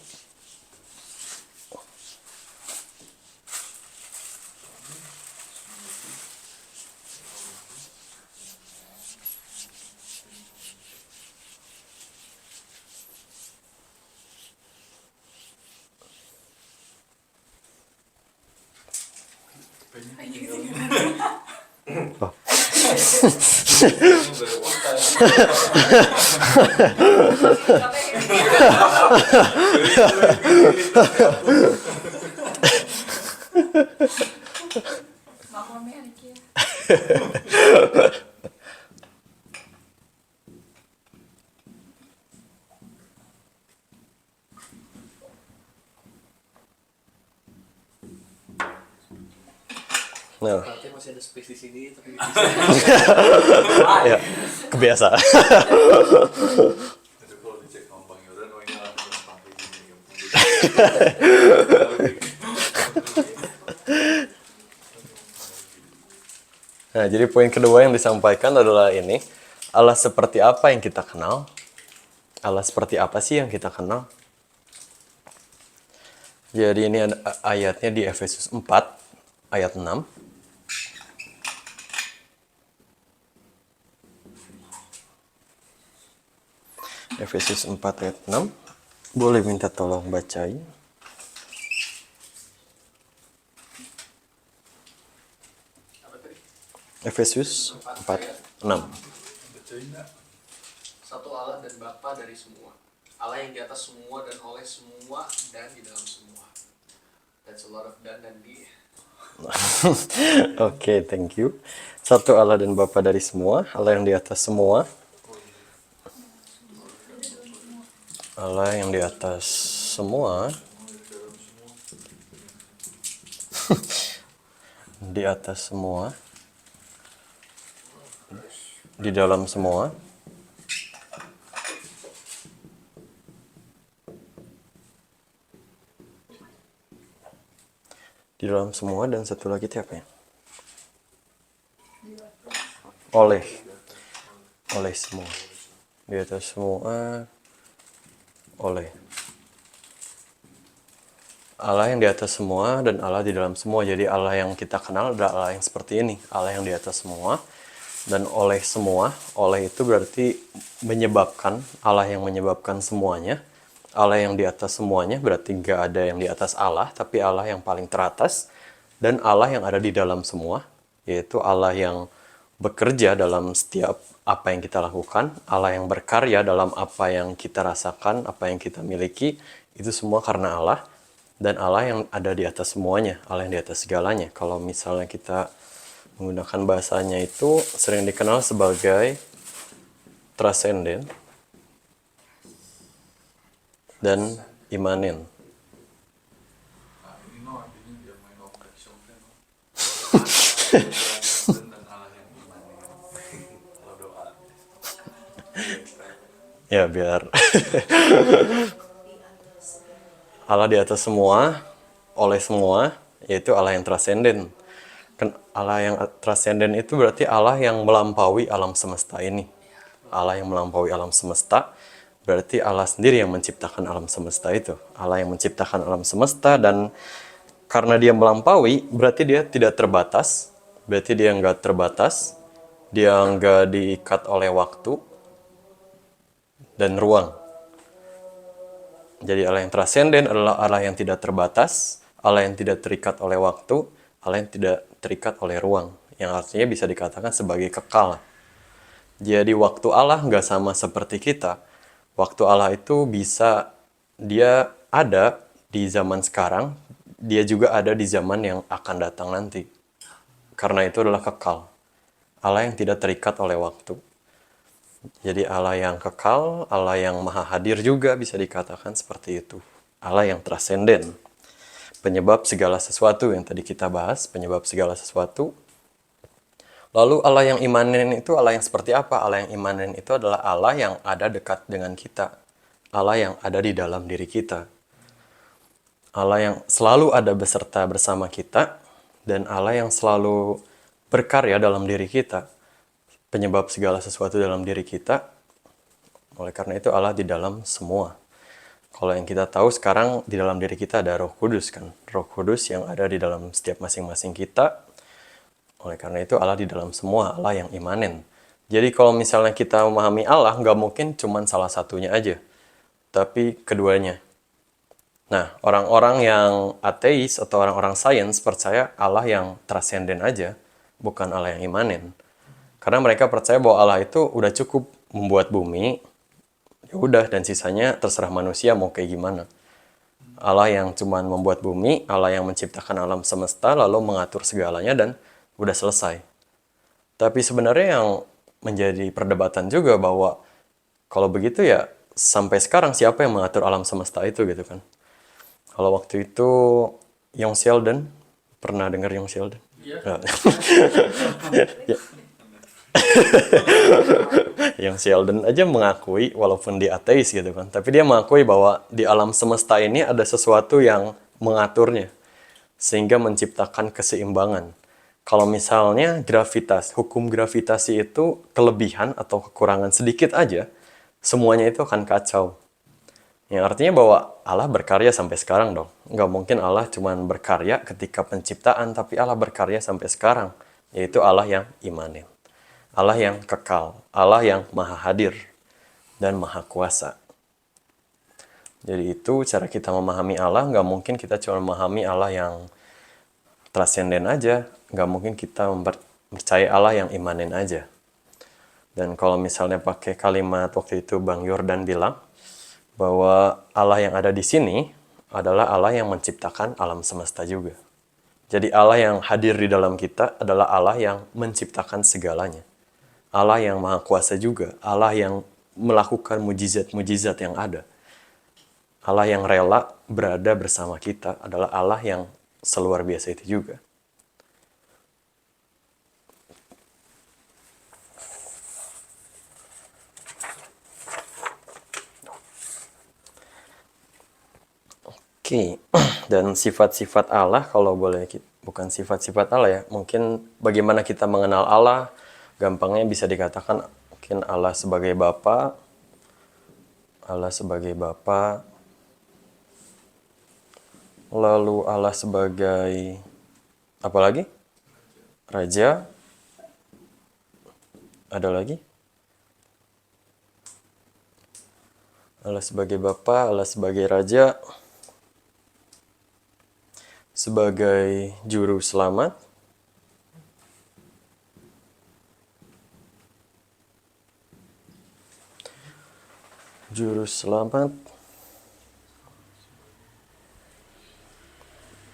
Maklumnya anak ya. Nah, Berarti masih ada space di sini, tapi ya, kebiasaan. Jadi kalau dicek sama Bang Yodan, oh ini langsung sampai gini. Nah, jadi poin kedua yang disampaikan adalah ini. Allah seperti apa yang kita kenal? Allah seperti apa sih yang kita kenal? Jadi ini ada ayatnya di Efesus 4, ayat 6. Efesus 4 ayat 6. Boleh minta tolong bacain. apa tadi? Efesus 4 6. Satu Allah dan Bapa dari semua. Allah yang di atas semua dan oleh semua dan di dalam semua. That's a lot of dan di. Oke, thank you. Satu Allah dan Bapa dari semua, Allah yang di atas semua. Allah yang di atas semua Di atas semua, di dalam semua, di dalam semua, dan satu lagi itu apa ya? Oleh semua, di atas semua, oleh Allah yang di atas semua dan Allah di dalam semua. Jadi Allah yang kita kenal adalah Allah yang seperti ini, Allah yang di atas semua dan oleh semua. Oleh itu berarti menyebabkan, Allah yang menyebabkan semuanya. Allah yang di atas semuanya berarti nggak ada yang di atas Allah, tapi Allah yang paling teratas. Dan Allah yang ada di dalam semua, yaitu Allah yang bekerja dalam setiap apa yang kita lakukan, Allah yang berkarya dalam apa yang kita rasakan, apa yang kita miliki, itu semua karena Allah. Dan Allah yang ada di atas semuanya, Allah yang di atas segalanya. Kalau misalnya kita menggunakan bahasanya itu sering dikenal sebagai transenden dan imanen. Nah, ini no artinya dia main operation kan. Dan Allah yang imanen. Kalau doa. Ya biar Allah di atas semua, oleh semua, yaitu Allah yang transenden. Kan Allah yang transenden itu berarti Allah yang melampaui alam semesta ini. Allah yang melampaui alam semesta berarti Allah sendiri yang menciptakan alam semesta itu. Allah yang menciptakan alam semesta, dan karena dia melampaui berarti dia tidak terbatas. Berarti dia nggak terbatas, dia nggak diikat oleh waktu dan ruang. Jadi Allah yang transenden adalah Allah yang tidak terbatas, Allah yang tidak terikat oleh waktu, Allah yang tidak terikat oleh ruang, yang artinya bisa dikatakan sebagai kekal. Jadi waktu Allah nggak sama seperti kita. Waktu Allah itu bisa, dia ada di zaman sekarang, dia juga ada di zaman yang akan datang nanti. Karena itu adalah kekal. Allah yang tidak terikat oleh waktu. Jadi Allah yang kekal, Allah yang maha hadir juga bisa dikatakan seperti itu. Allah yang transenden. Penyebab segala sesuatu yang tadi kita bahas, penyebab segala sesuatu. Lalu Allah yang imanen itu Allah yang seperti apa? Allah yang imanen itu adalah Allah yang ada dekat dengan kita. Allah yang ada di dalam diri kita. Allah yang selalu ada beserta bersama kita, dan Allah yang selalu berkarya dalam diri kita. Penyebab segala sesuatu dalam diri kita. Oleh karena itu Allah di dalam semua. Kalau yang kita tahu sekarang di dalam diri kita ada Roh Kudus kan. Roh Kudus yang ada di dalam setiap masing-masing kita. Oleh karena itu Allah di dalam semua, Allah yang imanen. Jadi kalau misalnya kita memahami Allah, nggak mungkin cuma salah satunya aja. Tapi keduanya. Nah, orang-orang yang ateis atau orang-orang sains percaya Allah yang transenden aja, bukan Allah yang imanen. Karena mereka percaya bahwa Allah itu udah cukup membuat bumi, ya udah, dan sisanya terserah manusia mau kayak gimana. Allah yang cuman membuat bumi, Allah yang menciptakan alam semesta, lalu mengatur segalanya dan udah selesai. Tapi sebenarnya yang menjadi perdebatan juga bahwa kalau begitu ya sampai sekarang siapa yang mengatur alam semesta itu gitu kan. Kalau waktu itu Young Sheldon, pernah dengar Young Sheldon? Iya. Ya. Yang Sheldon aja mengakui, walaupun dia ateis gitu kan, tapi dia mengakui bahwa di alam semesta ini ada sesuatu yang mengaturnya sehingga menciptakan keseimbangan. Kalau misalnya hukum gravitasi itu kelebihan atau kekurangan sedikit aja, semuanya itu akan kacau. Yang artinya bahwa Allah berkarya sampai sekarang dong. Nggak mungkin Allah cuma berkarya ketika penciptaan, tapi Allah berkarya sampai sekarang, yaitu Allah yang imanen. Allah yang kekal, Allah yang maha hadir dan maha kuasa. Jadi itu cara kita memahami Allah. Nggak mungkin kita cuma memahami Allah yang transenden aja. Nggak mungkin kita percaya Allah yang imanen aja. Dan kalau misalnya pakai kalimat waktu itu Bang Yordan bilang bahwa Allah yang ada di sini adalah Allah yang menciptakan alam semesta juga. Jadi Allah yang hadir di dalam kita adalah Allah yang menciptakan segalanya. Allah yang maha kuasa juga, Allah yang melakukan mujizat-mujizat yang ada. Allah yang rela berada bersama kita adalah Allah yang seluar biasa itu juga. Oke, dan sifat-sifat Allah kalau boleh bukan sifat-sifat Allah ya, mungkin bagaimana kita mengenal Allah, gampangnya bisa dikatakan mungkin Allah sebagai Bapa, lalu Allah sebagai apa lagi? Raja. Ada lagi? Allah sebagai Bapa, Allah sebagai Raja, sebagai Juru Selamat,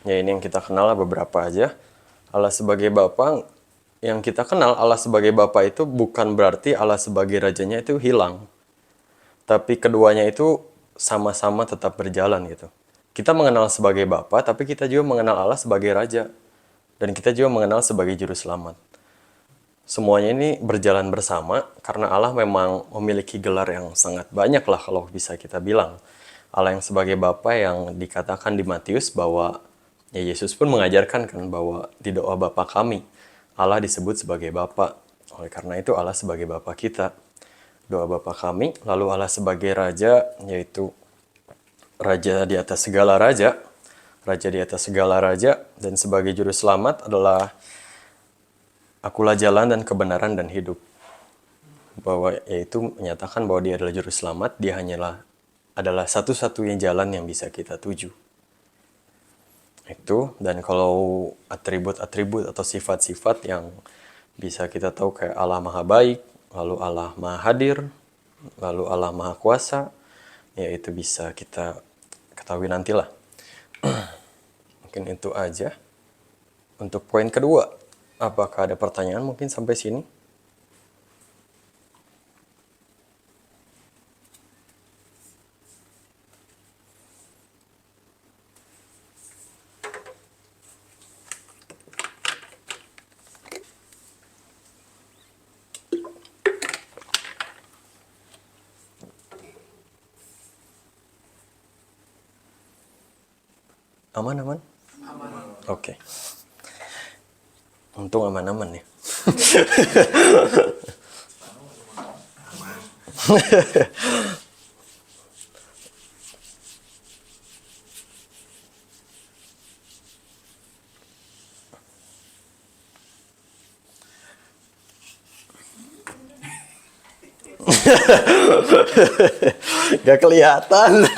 ya ini yang kita kenal lah beberapa aja. Allah sebagai Bapa, yang kita kenal Allah sebagai Bapa itu bukan berarti Allah sebagai Rajanya itu hilang. Tapi keduanya itu sama-sama tetap berjalan gitu. Kita mengenal sebagai Bapa, tapi kita juga mengenal Allah sebagai Raja. Dan kita juga mengenal sebagai Juru Selamat. Semuanya ini berjalan bersama karena Allah memang memiliki gelar yang sangat banyak lah kalau bisa kita bilang. Allah yang sebagai Bapa yang dikatakan di Matius bahwa ya Yesus pun mengajarkan kan bahwa di doa Bapa kami Allah disebut sebagai Bapa. Oleh karena itu Allah sebagai Bapa kita. Doa Bapa kami, lalu Allah sebagai Raja, yaitu Raja di atas segala raja, Raja di atas segala raja, dan sebagai Juru Selamat adalah Akulah jalan dan kebenaran dan hidup. Bahwa yaitu menyatakan bahwa dia adalah Juru Selamat, dia adalah satu-satunya jalan yang bisa kita tuju. Itu, dan kalau atribut-atribut atau sifat-sifat yang bisa kita tahu kayak Allah Maha Baik, lalu Allah Maha Hadir, lalu Allah Maha Kuasa, ya itu bisa kita ketahui nantilah. Mungkin itu aja. Untuk poin kedua, apakah ada pertanyaan mungkin sampai sini? Aman? Oke. Untung aman-aman ya. Gak kelihatan.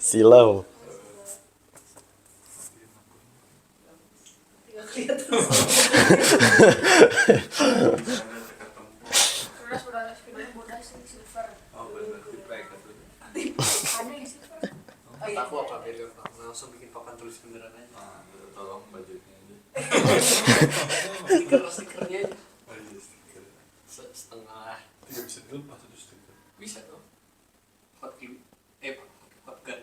Silau. bodas silver. Oh benar, tipe itu. Ada yang silver. Aku apa beli langsung bikin papan tulis beneran aja. Tolong budgetnya aja. Stikernya aja. Oh iya, stiker. Setengah. Tidak bisa dilepas itu stiker. Bisa dong. Hot glue. Hot gun.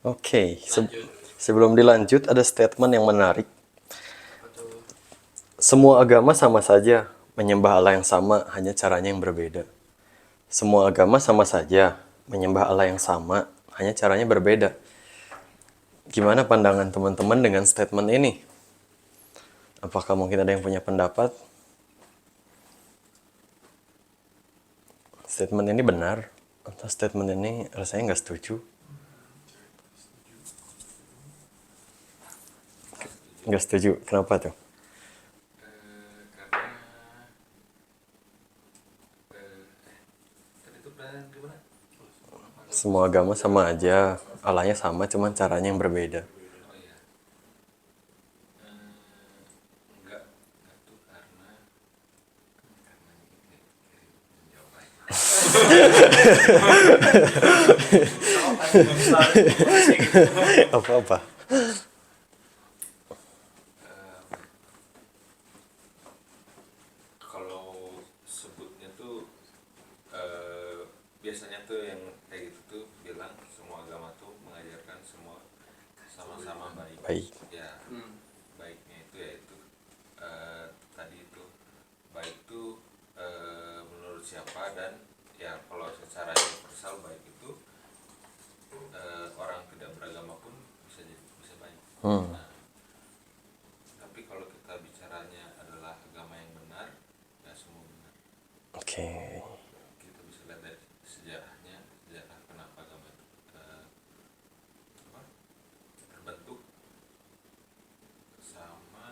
Oke, Lanjut. sebelum dilanjut ada statement yang menarik. Betul. Semua agama sama saja, menyembah Allah yang sama, hanya caranya yang berbeda. Semua agama sama saja, menyembah Allah yang sama, hanya caranya berbeda. Gimana pandangan teman-teman dengan statement ini? Apakah mungkin ada yang punya pendapat? Statement ini benar, atau statement ini rasanya nggak setuju? Nggak setuju, kenapa tuh? Karena tadi itu pertanyaan gimana? Semua agama sama aja, Allahnya sama, cuman caranya yang berbeda. Oh iya. Enggak tuh karena ini menjawab Apa-apa? kalau sebutnya tuh biasanya tuh yang kayak gitu tuh bilang semua agama tuh sama-sama baik. baik. Ya, baiknya itu yaitu tadi itu baik itu menurut siapa, dan ya kalau secara universal baik itu orang tidak beragama pun bisa baik. Nah, tapi kalau kita bicaranya adalah agama yang benar, ya semua benar. Oke. Kita bisa lihat dari sejarah kenapa agama itu terbentuk, sama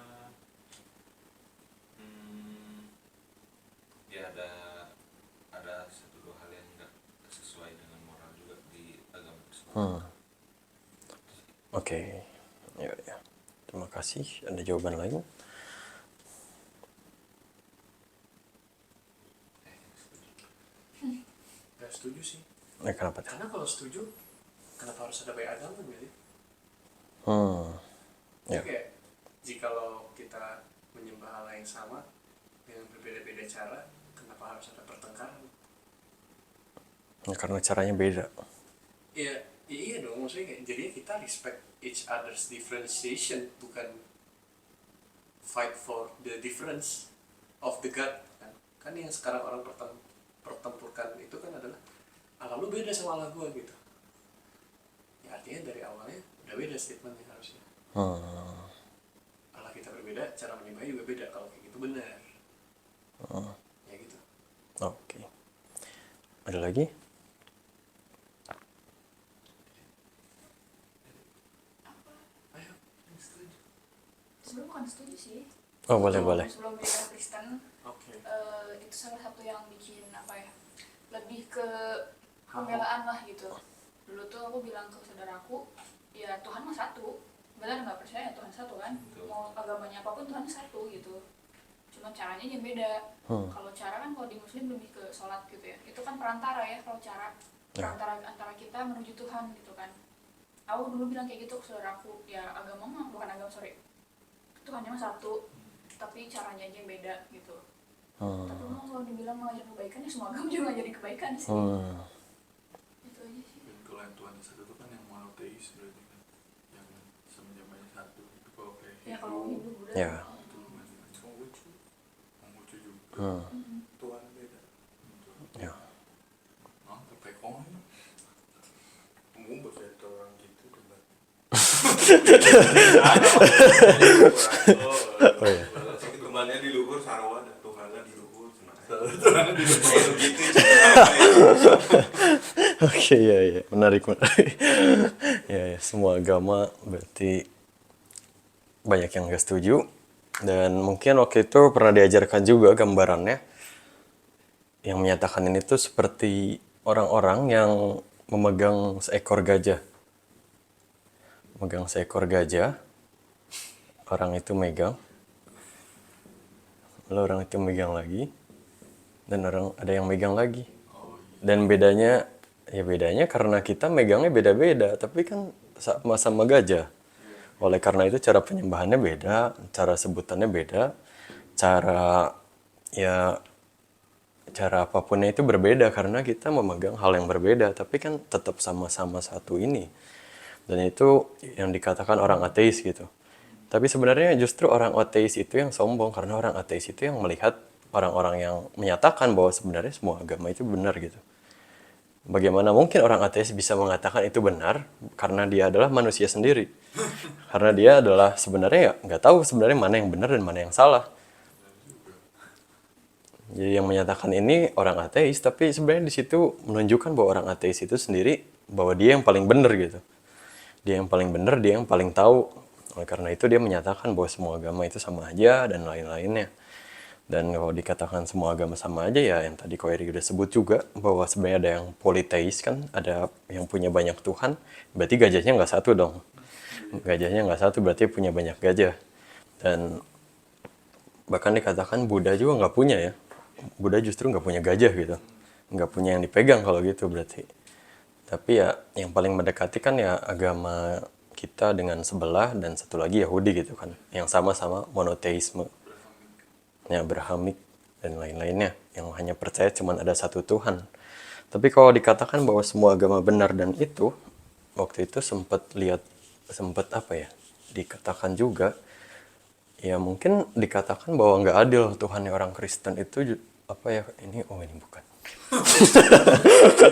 ya ada satu dua hal yang nggak sesuai dengan moral juga di agama tersebut. Oke. Ya, ya. Terima kasih. Ada jawaban lain? Gak setuju sih. Kenapa tuh? Karena kalau setuju, kenapa harus ada banyak agama gitu? Ya. Kayak jikalau kita menyembah Allah yang sama dengan berbeda-beda cara, kenapa harus ada pertengkaran? Ya, karena caranya beda. Iya dong, maksudnya kayak jadinya kita respect each other's differentiation, bukan fight for the difference of the God. Kan yang sekarang orang pertempurkan itu kan adalah Allah lu beda sama Allah gua gitu. Ya artinya dari awalnya udah beda statementnya harusnya. Allah kita berbeda, cara menyembahnya juga beda. Kalau kayak gitu benar. Ya gitu. Oke. Ada lagi? Ayo, setuju. Sebelum bukan setuju sih. Oh, boleh. Sebelum beda Kristen, Oke. itu salah satu yang bikin apa ya, lebih ke pembelaan lah gitu. Dulu tuh aku bilang ke saudaraku, ya Tuhan mah satu, benar nggak percaya Tuhan satu kan, mau agamanya apapun Tuhan satu gitu, cuma caranya yang beda. Kalau cara kan kalau di Muslim lebih ke sholat gitu ya, itu kan perantara ya, kalau cara perantara antara kita menuju Tuhan gitu kan. Aku dulu bilang kayak gitu ke saudaraku, ya agama mah bukan agama, Tuhannya mah satu, tapi caranya aja yang beda gitu. Tapi memang kalau dibilang mengajar kebaikan, ya semua agama juga ngajarin kebaikan sih. Itu aja sih. Dan kalau yang Tuhan satu itu kan yang monoteis berarti kan, yang semuanya satu itu. Kalau kayak Ya kalau Hindu Buddha. Ya. itu Konghucu juga Tuhan beda. Ya. Pekong itu Umum bahasa orang gitu debat. Oh ya. Temannya di luhur sarwa, dan Tuhannya di luhur. Gitu. Oke, ya. Menarik. Ya, semua agama berarti banyak yang gak setuju. Dan mungkin waktu itu pernah diajarkan juga gambarannya yang menyatakan ini tuh seperti orang-orang yang memegang seekor gajah. Megang seekor gajah, orang itu megang, lalu orang itu megang lagi, dan ada yang megang lagi. Dan bedanya karena kita megangnya beda-beda, tapi kan sama-sama gajah. Oleh karena itu cara penyembahannya beda, cara sebutannya beda, cara apapunnya itu berbeda karena kita memegang hal yang berbeda, tapi kan tetap sama-sama satu ini. Dan itu yang dikatakan orang ateis gitu. Tapi sebenarnya justru orang ateis itu yang sombong, karena orang ateis itu yang melihat orang-orang yang menyatakan bahwa sebenarnya semua agama itu benar gitu. Bagaimana mungkin orang ateis bisa mengatakan itu benar karena dia adalah manusia sendiri. Karena dia adalah sebenarnya nggak tahu sebenarnya mana yang benar dan mana yang salah. Jadi yang menyatakan ini orang ateis, tapi sebenarnya di situ menunjukkan bahwa orang ateis itu sendiri bahwa dia yang paling benar gitu. Dia yang paling benar, dia yang paling tahu. Oleh karena itu dia menyatakan bahwa semua agama itu sama aja dan lain-lainnya. Dan kalau dikatakan semua agama sama aja ya yang tadi Ko Eri udah sebut juga bahwa sebenarnya ada yang politeis kan, ada yang punya banyak Tuhan, berarti gajahnya nggak satu dong. Gajahnya nggak satu berarti punya banyak gajah. Dan bahkan dikatakan Buddha juga nggak punya ya. Buddha justru nggak punya gajah gitu. Nggak punya yang dipegang kalau gitu berarti. Tapi ya yang paling mendekati kan ya agama kita dengan sebelah dan satu lagi Yahudi gitu kan. Yang sama-sama monoteisme. Ya, Abrahamik dan lain-lainnya. Yang hanya percaya cuma ada satu Tuhan. Tapi kalau dikatakan bahwa semua agama benar dan itu, waktu itu sempat lihat sempat apa ya, dikatakan juga, ya mungkin dikatakan bahwa nggak adil Tuhannya orang Kristen itu apa ya, ini bukan. Makanya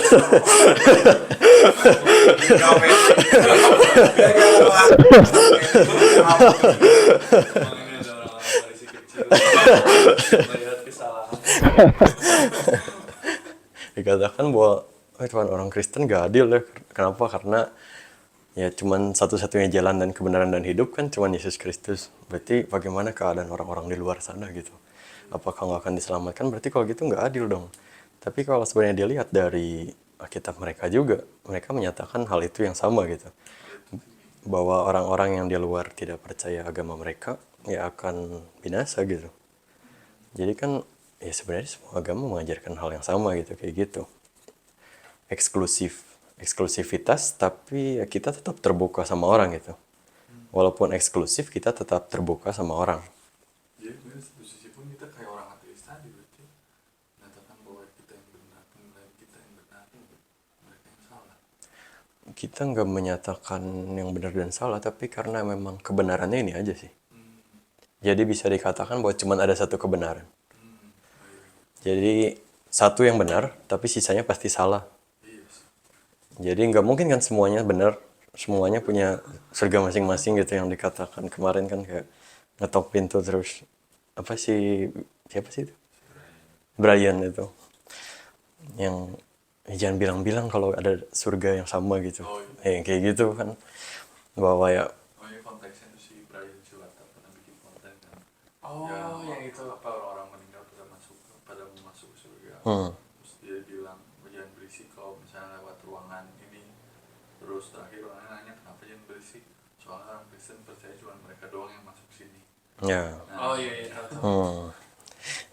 ada orang-orang Farisi kecil melihat kesalahan. Dikatakan bahwa Tuhan orang Kristen gak adil ya. Kenapa? Karena ya cuman satu-satunya jalan dan kebenaran dan hidup kan cuman Yesus Kristus. Berarti bagaimana keadaan orang-orang di luar sana gitu? Apakah nggak akan diselamatkan? Berarti kalau gitu nggak adil dong. Tapi kalau sebenarnya dilihat dari Alkitab mereka juga, mereka menyatakan hal itu yang sama gitu. Bahwa orang-orang yang di luar tidak percaya agama mereka ya akan binasa gitu. Jadi kan ya sebenarnya semua agama mengajarkan hal yang sama gitu, kayak gitu. Eksklusivitas, tapi ya kita tetap terbuka sama orang gitu. Walaupun eksklusif, kita tetap terbuka sama orang. Jadi sebenarnya satu sisi pun kita kayak orang ateis tadi, berarti mengatakan bahwa kita yang benar, menilai kita yang benar, mereka yang salah. Kita nggak menyatakan yang benar dan salah, tapi karena memang kebenarannya ini aja sih. Jadi bisa dikatakan bahwa cuma ada satu kebenaran. Jadi satu yang benar, tapi sisanya pasti salah. Jadi nggak mungkin kan semuanya benar, semuanya punya surga masing-masing gitu yang dikatakan kemarin kan, kayak ngetok pintu terus apa sih, siapa sih itu? Brian itu yang jangan bilang-bilang kalau ada surga yang sama gitu. Kayak gitu kan, bahwa ya Oh ini konteksnya itu si Brian Chilata pernah bikin konten kan. Oh, yang itu. Apa orang-orang meninggal pada mau masuk surga. Terus dia bilang jangan berisik kalau misalnya lewat ruangan ini. Terus terakhir orangnya nanya kenapa jangan berisik. Soalnya orang Kristen percaya cuma mereka doang yang masuk sini. ya Oh iya, tahu.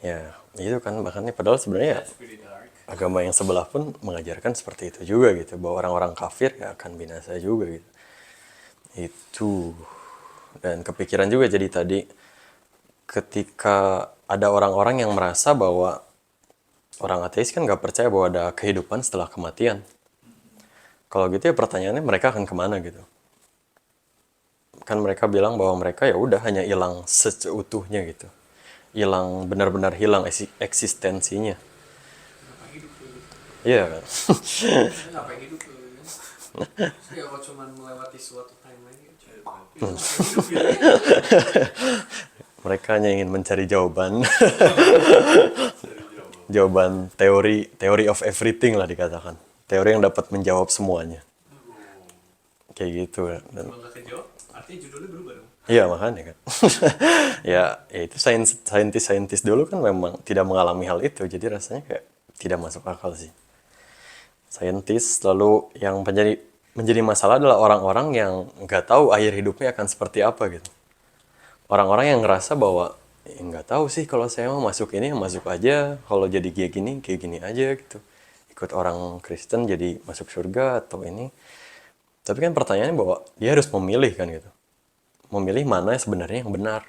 ya itu kan, makanya padahal sebenarnya ya, That's pretty dark. agama yang sebelah pun mengajarkan seperti itu juga gitu, bahwa orang-orang kafir ya akan binasa juga gitu. Itu, dan kepikiran juga jadi tadi ketika ada orang-orang yang merasa bahwa orang ateis kan nggak percaya bahwa ada kehidupan setelah kematian. Kalau gitu ya pertanyaannya mereka akan kemana gitu? Kan mereka bilang bahwa mereka ya udah hanya hilang seutuhnya gitu, hilang, benar-benar hilang eksistensinya. Ngapain hidup tuh? Iya kan? Ngapain hidup tuh? Ya kalau cuma melewati suatu timeline aja. Mereka hanya ingin mencari jawaban. Jawaban teori of everything lah dikatakan. Teori yang dapat menjawab semuanya. Kayak gitu. Dan Kalau nggak kejawab, artinya judulnya berubah dong. iya makanya kan. ya itu saintis dulu kan memang tidak mengalami hal itu. Jadi rasanya kayak tidak masuk akal sih. Saintis lalu yang menjadi masalah adalah orang-orang yang nggak tahu akhir hidupnya akan seperti apa gitu. Orang-orang yang ngerasa bahwa nggak tahu sih, kalau saya mau masuk ini masuk aja, kalau jadi kayak gini aja gitu, ikut orang Kristen jadi masuk surga atau ini. Tapi kan pertanyaannya bahwa dia harus memilih kan gitu, memilih mana sebenarnya yang benar.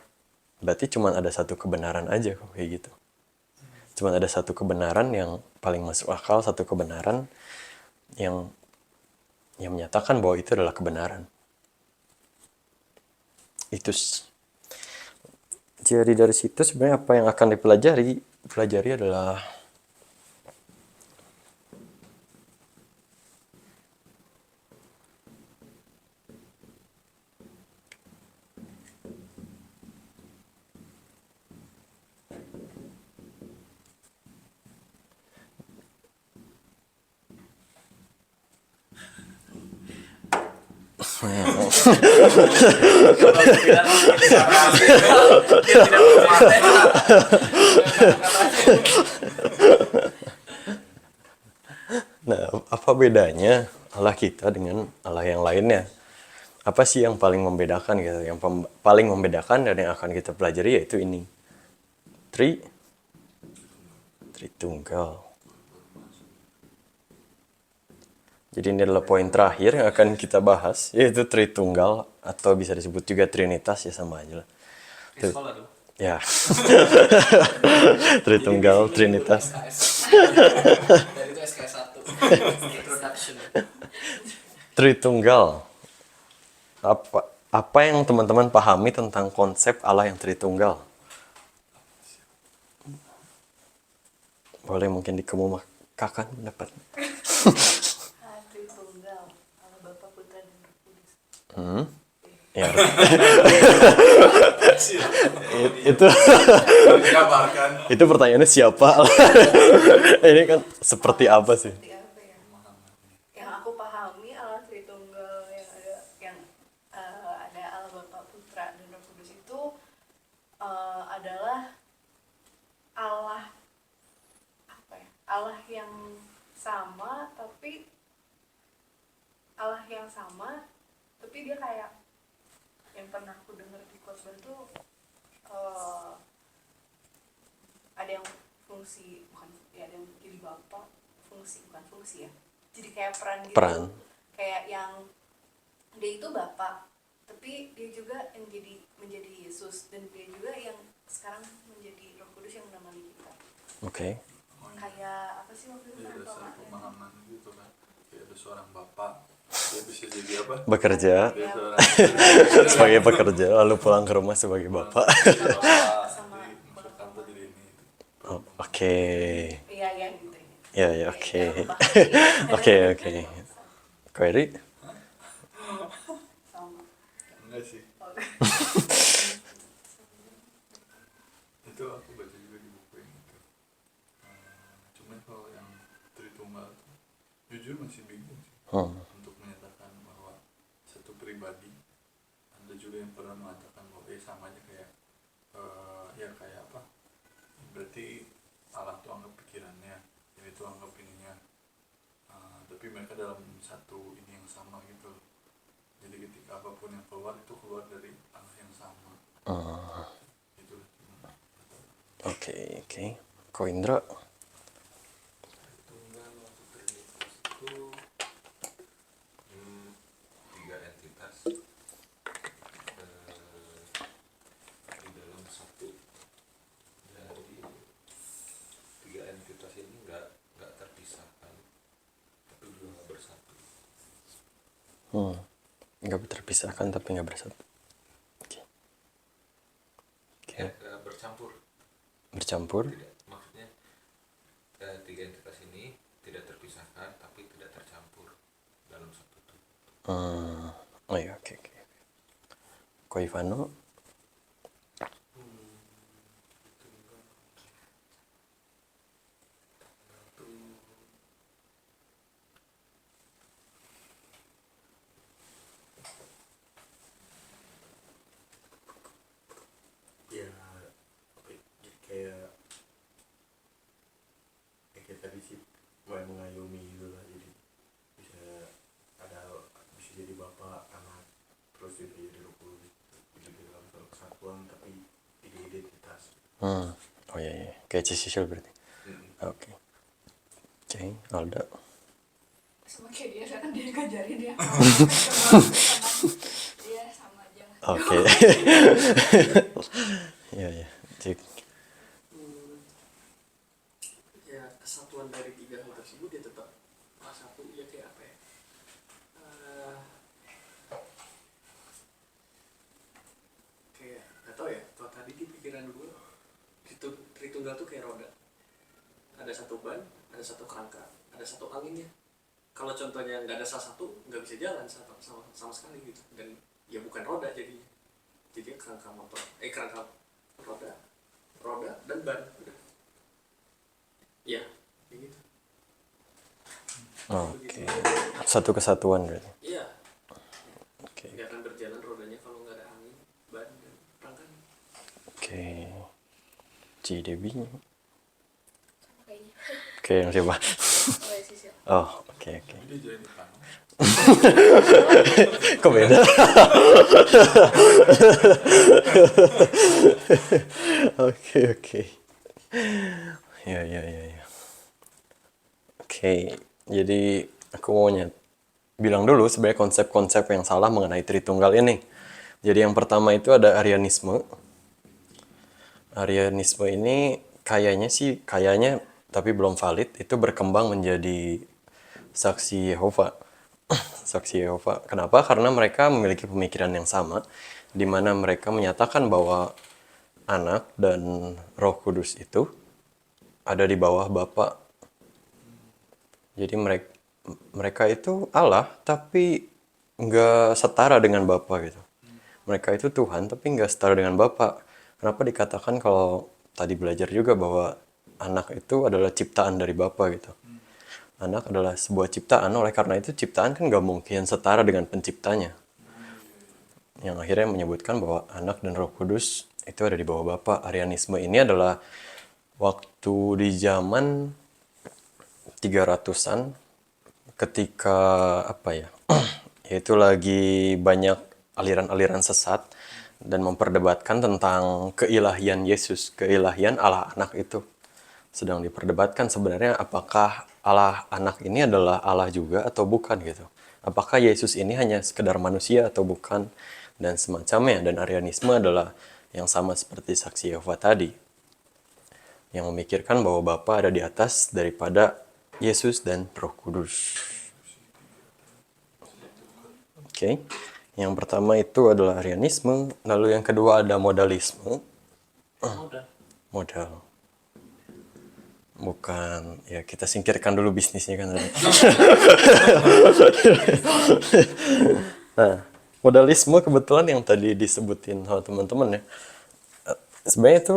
Berarti cuma ada satu kebenaran aja kok kayak gitu, cuma ada satu kebenaran yang paling masuk akal, satu kebenaran yang menyatakan bahwa itu adalah kebenaran. Itu jadi dari situ sebenarnya apa yang akan dipelajari adalah nah, apa bedanya Allah kita dengan Allah yang lainnya? Apa sih yang paling membedakan gitu? Yang paling membedakan dan yang akan kita pelajari yaitu ini. Tritunggal. Jadi ini adalah poin terakhir yang akan kita bahas, yaitu Tritunggal, atau bisa disebut juga Trinitas, ya sama aja lah. Sekolah dong. Ya. Tritunggal, Trinitas. Dan itu SKS 1. Introduction. Tritunggal. apa yang teman-teman pahami tentang konsep Allah yang Tritunggal? Boleh mungkin dikemukakan pendapat. Tritunggal, Allah Bapa, Putra, dan Roh Kudus. Ya. itu Dijabarkan. itu pertanyaannya siapa? Ini kan seperti apa sih? Seperti apa ya? Yang aku pahami Allah Tritunggal yang ada Allah Bapa, Putra, dan Roh Kudus itu adalah Allah apa ya? Allah yang sama tapi dia kayak yang pernah aku dengar di khotbah tuh ada yang fungsi bukan ya ada yang jadi bapak bukan fungsi ya jadi kayak peran gitu Peran. kayak yang dia itu bapak tapi dia juga yang menjadi Yesus dan dia juga yang sekarang menjadi Roh Kudus yang menemani kita Oke. kayak apa sih waktu itu Ya, dasar perumpamaan? pemahaman gitu kan. Kayak ada seorang bapak, dia bisa jadi apa? Bekerja Dia seorang sebagai pekerja lalu pulang ke rumah sebagai bapak. bapak, Sama jadi maksud tante jadi ini. Oh, oke. Iya ya gitu Ya, ya, oke. Jangan bahas. Oke. Query? Sama. Enggak sih. Itu aku baca juga di buku yang itu. Cuman kalau yang Tritunggal tuh, jujur masih bingung sih untuk menyatakan bahwa satu pribadi. Ada juga yang pernah mengatakan bahwa sama aja kayak ya kayak apa? Berarti Allah tuh anggap pikirannya, ini tuh anggap ininya. Tapi mereka dalam satu ini yang sama gitu. Jadi ketika apapun yang keluar itu keluar dari Allah yang sama. Gitu. Oke. Ko Indra? Tunggal waktu Trinitas itu tiga entitas di dalam satu. Jadi tiga entitas ini nggak terpisahkan, tapi juga nggak bersatu. Nggak terpisahkan tapi nggak bersatu. Oke. Bercampur. Bercampur. Tidak, maksudnya tiga entitas ini tidak terpisahkan tapi tidak tercampur dalam satu tubuh. Oh iya, oke. Ko Ivano? Ya apa ya, jadi kayak tadi sih mulai mengayomi gitu lah, jadi bisa jadi bapak anak terus juga jadi Roh Kudus, jadi dalam satu kesatuan tapi tiga identitas. Oh iya. Kayak Cicil berarti. Oke. Alda? Sama kayak dia, saya kan dia ngajarin dia. Dia sama aja lah. Oke. Iya. Cik. Ya kesatuan dari tiga hal tersebut dia tetap satu ya kayak apa ya? Kayak nggak tahu ya. Kalau tadi di pikiran gue Tritunggal tuh kayak roda. Ada satu ban, ada satu kerangka, ada satu anginnya. Kalau contohnya nggak ada salah satu, nggak bisa jalan sama sekali gitu. Dan ya bukan roda jadinya. Jadi kerangka roda dan ban. Udah. Ya, kayak gitu. Oke. Satu kesatuan berarti. Iya, Oke. nggak akan berjalan rodanya kalau nggak ada angin, ban, dan rangkanya. Oke. Debbie? Sama kayaknya. Oke, yang siapa? Oh ya Sisil. Oh, oke. Tapi dia jadi panong. Kok beda? Oke. Ya. Oke, jadi aku mau bilang dulu sebenarnya konsep-konsep yang salah mengenai Tritunggal ini. Jadi yang pertama itu ada Arianisme. Arianisme ini kayaknya tapi belum valid, itu berkembang menjadi saksi Yehova. saksi Yehova. Kenapa? Karena mereka memiliki pemikiran yang sama, di mana mereka menyatakan bahwa Anak dan Roh Kudus itu ada di bawah Bapa. Jadi mereka itu Allah, tapi nggak setara dengan Bapa gitu. Mereka itu Tuhan, tapi nggak setara dengan Bapa. Kenapa dikatakan kalau tadi belajar juga bahwa anak itu adalah ciptaan dari Bapa gitu. Anak adalah sebuah ciptaan, oleh karena itu ciptaan kan nggak mungkin setara dengan penciptanya. Yang akhirnya menyebutkan bahwa anak dan Roh Kudus itu ada di bawah Bapa. Arianisme ini adalah waktu di zaman 300-an ketika apa ya? Yaitu lagi banyak aliran-aliran sesat dan memperdebatkan tentang keilahian Yesus, keilahian Allah anak itu. Sedang diperdebatkan sebenarnya apakah Allah anak ini adalah Allah juga atau bukan gitu. Apakah Yesus ini hanya sekedar manusia atau bukan, dan semacamnya. Dan Arianisme adalah yang sama seperti saksi Yehova tadi, yang memikirkan bahwa Bapa ada di atas daripada Yesus dan Roh Kudus. Oke. Yang pertama itu adalah Arianisme, lalu yang kedua ada modalisme. Modal. Bukan, ya kita singkirkan dulu bisnisnya kan. Nah, modalisme kebetulan yang tadi disebutin sama teman-teman ya. Sebenarnya itu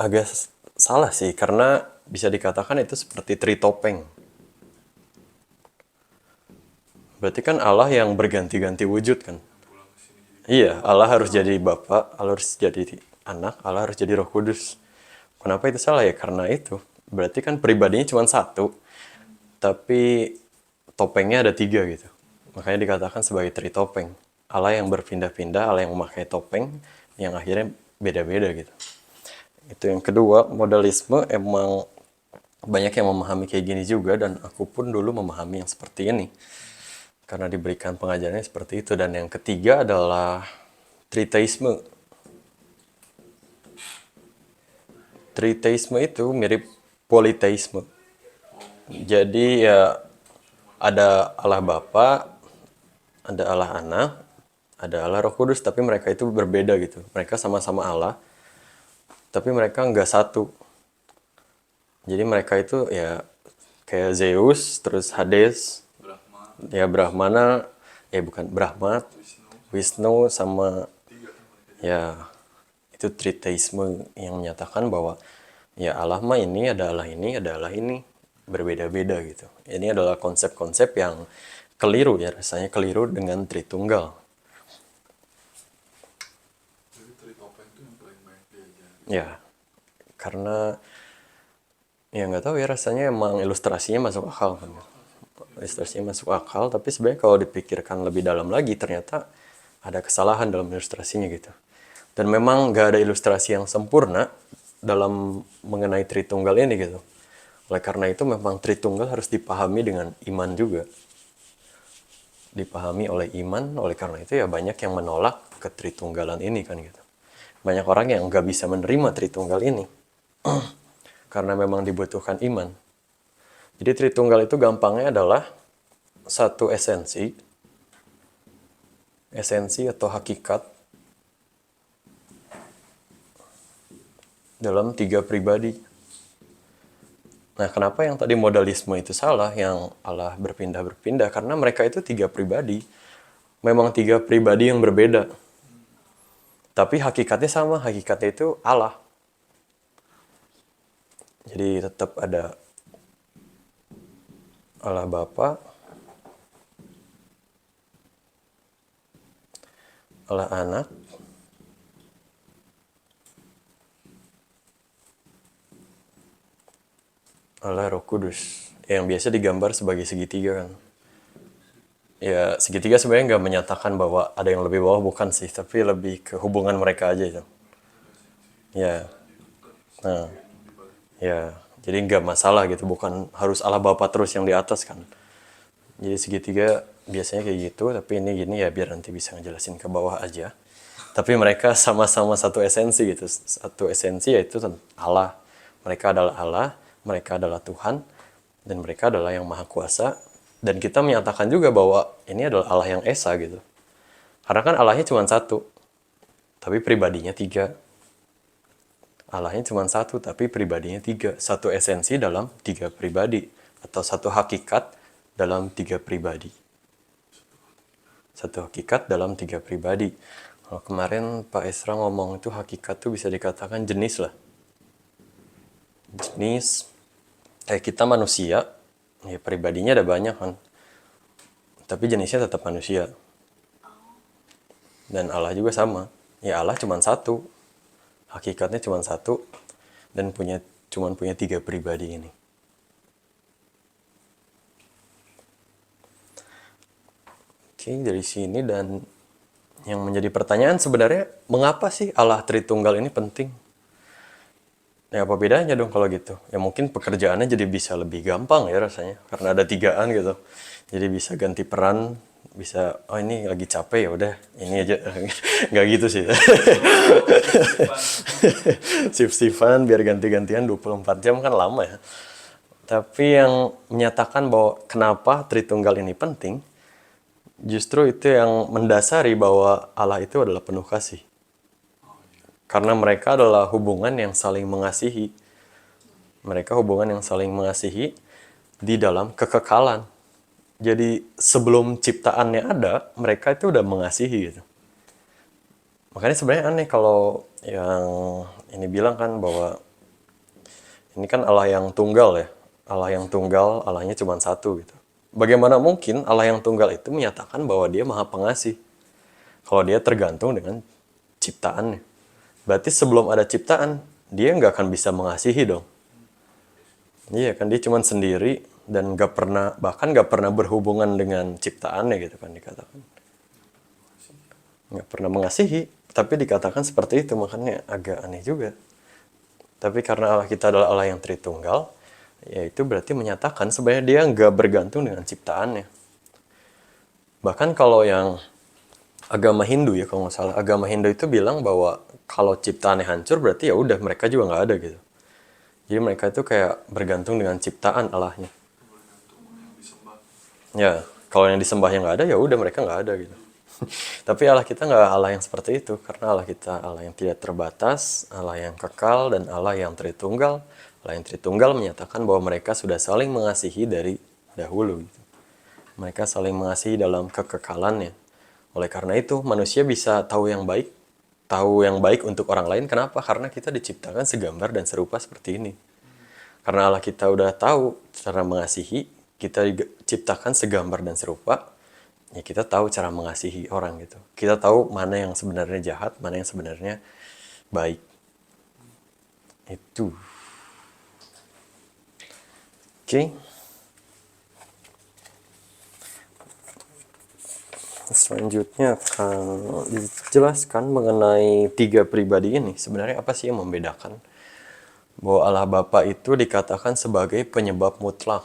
agak salah sih, karena bisa dikatakan itu seperti tri topeng. Berarti kan Allah yang berganti-ganti wujud kan. Iya, Allah harus jadi Bapa, Allah harus jadi Anak, Allah harus jadi Roh Kudus. Kenapa itu salah ya? Karena itu berarti kan pribadinya cuma satu, tapi topengnya ada 3 gitu. Makanya dikatakan sebagai tri topeng. Allah yang berpindah-pindah, Allah yang memakai topeng, yang akhirnya beda-beda gitu. Itu yang kedua, modalisme emang banyak yang memahami kayak gini juga, dan aku pun dulu memahami yang seperti ini. Karena diberikan pengajarannya seperti itu. Dan yang ketiga adalah triteisme. Triteisme itu mirip politeisme. Jadi ya ada Allah Bapa, ada Allah Anak, ada Allah Roh Kudus, tapi mereka itu berbeda gitu. Mereka sama-sama Allah, tapi mereka nggak satu. Jadi mereka itu ya kayak Zeus, terus Hades, ya Brahmana, bukan Brahma, Wisnu, sama ya itu triteisme yang menyatakan bahwa ya Allah mah ini, ada Allah ini, ada Allah ini, berbeda-beda gitu. Ini adalah konsep-konsep yang keliru ya, rasanya keliru dengan Tritunggal. Jadi tri topeng itu yang paling banyak diajarin. Ya, karena ya nggak tahu ya, rasanya emang ilustrasinya masuk akal kan. Ilustrasinya masuk akal, tapi sebenarnya kalau dipikirkan lebih dalam lagi ternyata ada kesalahan dalam ilustrasinya gitu. Dan memang nggak ada ilustrasi yang sempurna dalam mengenai Tritunggal ini gitu. Oleh karena itu memang Tritunggal harus dipahami dengan iman juga. Dipahami oleh iman, oleh karena itu ya banyak yang menolak ketritunggalan ini kan gitu. Banyak orang yang nggak bisa menerima Tritunggal ini. Karena memang dibutuhkan iman. Jadi Tritunggal itu gampangnya adalah satu esensi atau hakikat dalam 3 pribadi. Nah, kenapa yang tadi modalisme itu salah, yang Allah berpindah-berpindah? Karena mereka itu 3 pribadi. Memang 3 pribadi yang berbeda. Tapi hakikatnya sama, hakikatnya itu Allah. Jadi tetap ada Allah Bapa, Allah Anak, Allah Roh Kudus, yang biasa digambar sebagai segitiga kan. Ya, segitiga sebenarnya nggak menyatakan bahwa ada yang lebih bawah, bukan sih, tapi lebih ke hubungan mereka aja itu. Ya, nah, ya, jadi nggak masalah gitu, bukan harus Allah Bapa terus yang di atas kan. Jadi segitiga biasanya kayak gitu, tapi ini gini ya biar nanti bisa ngejelasin ke bawah aja. Tapi mereka sama-sama satu esensi gitu, satu esensi yaitu Allah. Mereka adalah Allah, mereka adalah Tuhan, dan mereka adalah yang Maha Kuasa, Dan kita menyatakan juga bahwa ini adalah Allah yang esa gitu. Karena kan Allahnya cuma satu, tapi pribadinya tiga. Allahnya cuma satu, tapi pribadinya tiga. Satu esensi dalam tiga pribadi. Atau satu hakikat dalam tiga pribadi. Satu hakikat dalam tiga pribadi. Kalau kemarin Pak Esra ngomong itu hakikat tuh bisa dikatakan jenis lah. Jenis, kita manusia, ya pribadinya ada banyak kan. Tapi jenisnya tetap manusia. Dan Allah juga sama. Ya Allah cuma satu. Hakikatnya cuma satu. Dan cuma punya tiga pribadi ini. Oke, dari sini dan yang menjadi pertanyaan sebenarnya mengapa sih Allah Tritunggal ini penting? Ya apa bedanya dong kalau gitu? Ya mungkin pekerjaannya jadi bisa lebih gampang ya rasanya. Karena ada tigaan gitu. Jadi bisa ganti peran, bisa oh ini lagi capek ya udah ini aja. Nggak gitu sih. Shift-shiftan biar ganti-gantian 24 jam kan lama ya. Tapi yang menyatakan bahwa kenapa Tritunggal ini penting, justru itu yang mendasari bahwa Allah itu adalah penuh kasih. Karena mereka adalah hubungan yang saling mengasihi. Mereka hubungan yang saling mengasihi di dalam kekekalan. Jadi sebelum ciptaannya ada, mereka itu udah mengasihi gitu. Makanya sebenarnya aneh kalau yang ini bilang kan bahwa ini kan Allah yang tunggal ya. Allah yang tunggal, Allahnya cuma satu gitu. Bagaimana mungkin Allah yang tunggal itu menyatakan bahwa dia maha pengasih? Kalau dia tergantung dengan ciptaannya. Berarti sebelum ada ciptaan, dia nggak akan bisa mengasihi dong. Iya kan, dia cuma sendiri dan bahkan nggak pernah berhubungan dengan ciptaannya gitu kan dikatakan. Nggak pernah mengasihi, tapi dikatakan seperti itu, makanya agak aneh juga. Tapi karena Allah kita adalah Allah yang Tritunggal, ya itu berarti menyatakan sebenarnya dia nggak bergantung dengan ciptaannya. Bahkan kalau yang agama Hindu ya kalau nggak salah, agama Hindu itu bilang bahwa kalau ciptaannya hancur berarti ya udah mereka juga nggak ada gitu. Jadi mereka itu kayak bergantung dengan ciptaan Allahnya. Ya, kalau yang disembahnya nggak ada ya udah mereka nggak ada gitu. Tapi Allah kita nggak Allah yang seperti itu, karena Allah kita Allah yang tidak terbatas, Allah yang kekal, dan Allah yang Tritunggal. Allah yang Tritunggal menyatakan bahwa mereka sudah saling mengasihi dari dahulu. Gitu. Mereka saling mengasihi dalam kekekalannya. Oleh karena itu, manusia bisa tahu yang baik untuk orang lain. Kenapa? Karena kita diciptakan segambar dan serupa seperti ini. Karena Allah kita udah tahu cara mengasihi, kita diciptakan segambar dan serupa, ya kita tahu cara mengasihi orang gitu. Kita tahu mana yang sebenarnya jahat, mana yang sebenarnya baik. Itu. Oke. Selanjutnya akan dijelaskan mengenai tiga pribadi ini. Sebenarnya apa sih yang membedakan? Bahwa Allah Bapa itu dikatakan sebagai penyebab mutlak.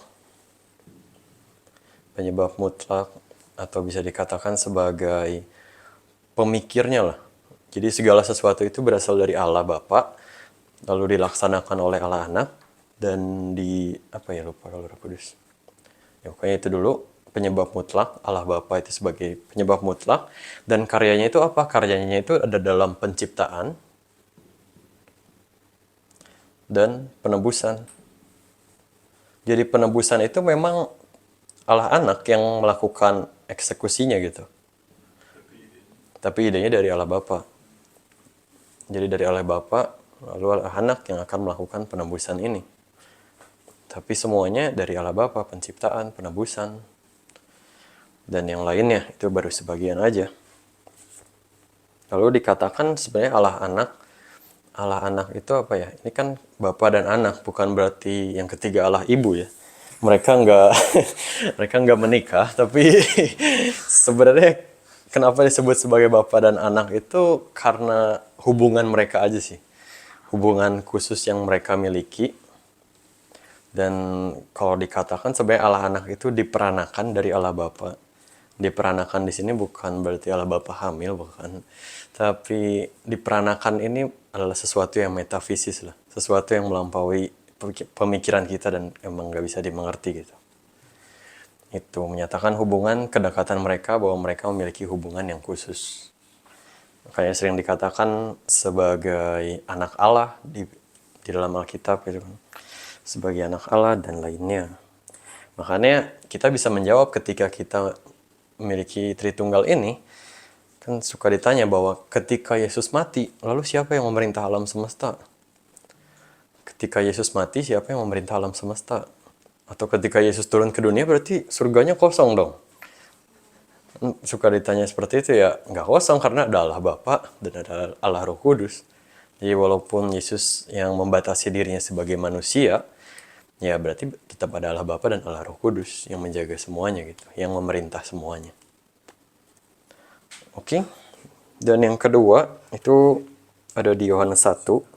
Penyebab mutlak atau bisa dikatakan sebagai pemikirnya lah. Jadi segala sesuatu itu berasal dari Allah Bapa, lalu dilaksanakan oleh Allah Anak, dan lupa kalau Roh Kudus. Ya pokoknya itu dulu, penyebab mutlak, Allah Bapa itu sebagai penyebab mutlak, dan karyanya itu apa? Karyanya itu ada dalam penciptaan dan penebusan. Jadi penebusan itu memang Allah Anak yang melakukan eksekusinya gitu. Tapi idenya dari Allah Bapa. Jadi dari Allah Bapa, lalu Allah Anak yang akan melakukan penebusan ini. Tapi semuanya dari Allah Bapa, penciptaan, penebusan, dan yang lainnya itu baru sebagian aja. Lalu dikatakan sebenarnya Allah Anak itu apa ya? Ini kan Bapa dan Anak, bukan berarti yang ketiga Allah Ibu ya. Mereka nggak menikah, tapi sebenarnya kenapa disebut sebagai Bapa dan Anak itu karena hubungan mereka aja sih. Hubungan khusus yang mereka miliki. Dan kalau dikatakan sebenarnya Allah Anak itu diperanakan dari Allah Bapa. Diperanakan di sini bukan berarti Allah Bapa hamil, bukan. Tapi diperanakan ini adalah sesuatu yang metafisis lah. Sesuatu yang melampaui pemikiran kita dan emang gak bisa dimengerti gitu. Itu menyatakan hubungan kedekatan mereka, bahwa mereka memiliki hubungan yang khusus. Makanya sering dikatakan sebagai anak Allah di dalam Alkitab gitu kan. Sebagai anak Allah dan lainnya. Makanya kita bisa menjawab ketika kita memiliki Tritunggal ini, kan suka ditanya bahwa ketika Yesus mati, lalu siapa yang memerintah alam semesta? Ketika Yesus mati, siapa yang memerintah alam semesta? Atau ketika Yesus turun ke dunia, berarti surganya kosong dong. Suka ditanya seperti itu ya, nggak kosong karena ada Allah Bapa dan ada Allah Roh Kudus. Jadi walaupun Yesus yang membatasi dirinya sebagai manusia, ya berarti tetap ada Allah Bapa dan Allah Roh Kudus yang menjaga semuanya gitu, yang memerintah semuanya. Oke. Dan yang kedua itu ada di Yohanes 1.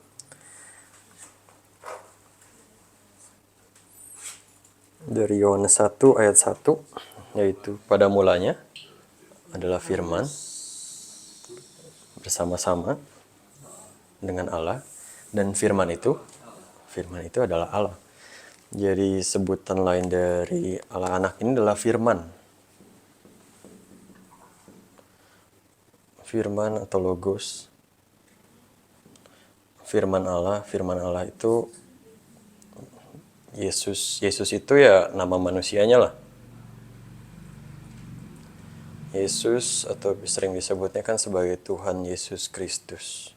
Dari Yohanes 1 ayat 1, yaitu pada mulanya adalah firman bersama-sama dengan Allah, dan firman itu adalah Allah. Jadi sebutan lain dari Allah anak ini adalah firman. Firman atau logos. Firman Allah itu Yesus itu ya nama manusianya lah. Yesus atau sering disebutnya kan sebagai Tuhan Yesus Kristus.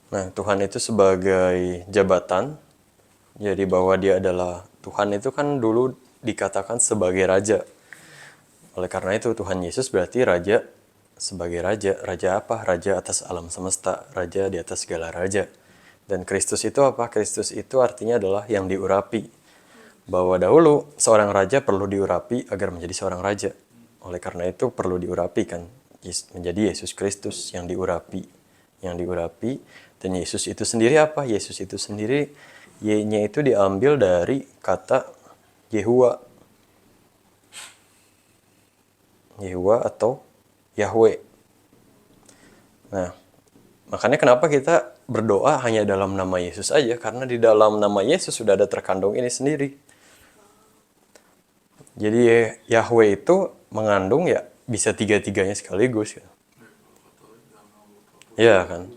Nah, Tuhan itu sebagai jabatan, jadi bahwa dia adalah Tuhan itu kan dulu dikatakan sebagai raja. Oleh karena itu Tuhan Yesus berarti raja, sebagai raja. Raja apa? Raja atas alam semesta, raja di atas segala raja. Dan Kristus itu apa? Kristus itu artinya adalah yang diurapi. Bahwa dahulu seorang raja perlu diurapi agar menjadi seorang raja. Oleh karena itu perlu diurapi kan, menjadi Yesus Kristus yang diurapi. Yang diurapi. Dan Yesus itu sendiri apa? Yesus itu sendiri, Y-nya itu diambil dari kata Yehua. Yehua atau Yahweh. Nah, makanya kenapa kita berdoa hanya dalam nama Yesus aja, karena di dalam nama Yesus sudah ada terkandung ini sendiri. Jadi Yahweh itu mengandung ya bisa tiga-tiganya sekaligus. Ya kan,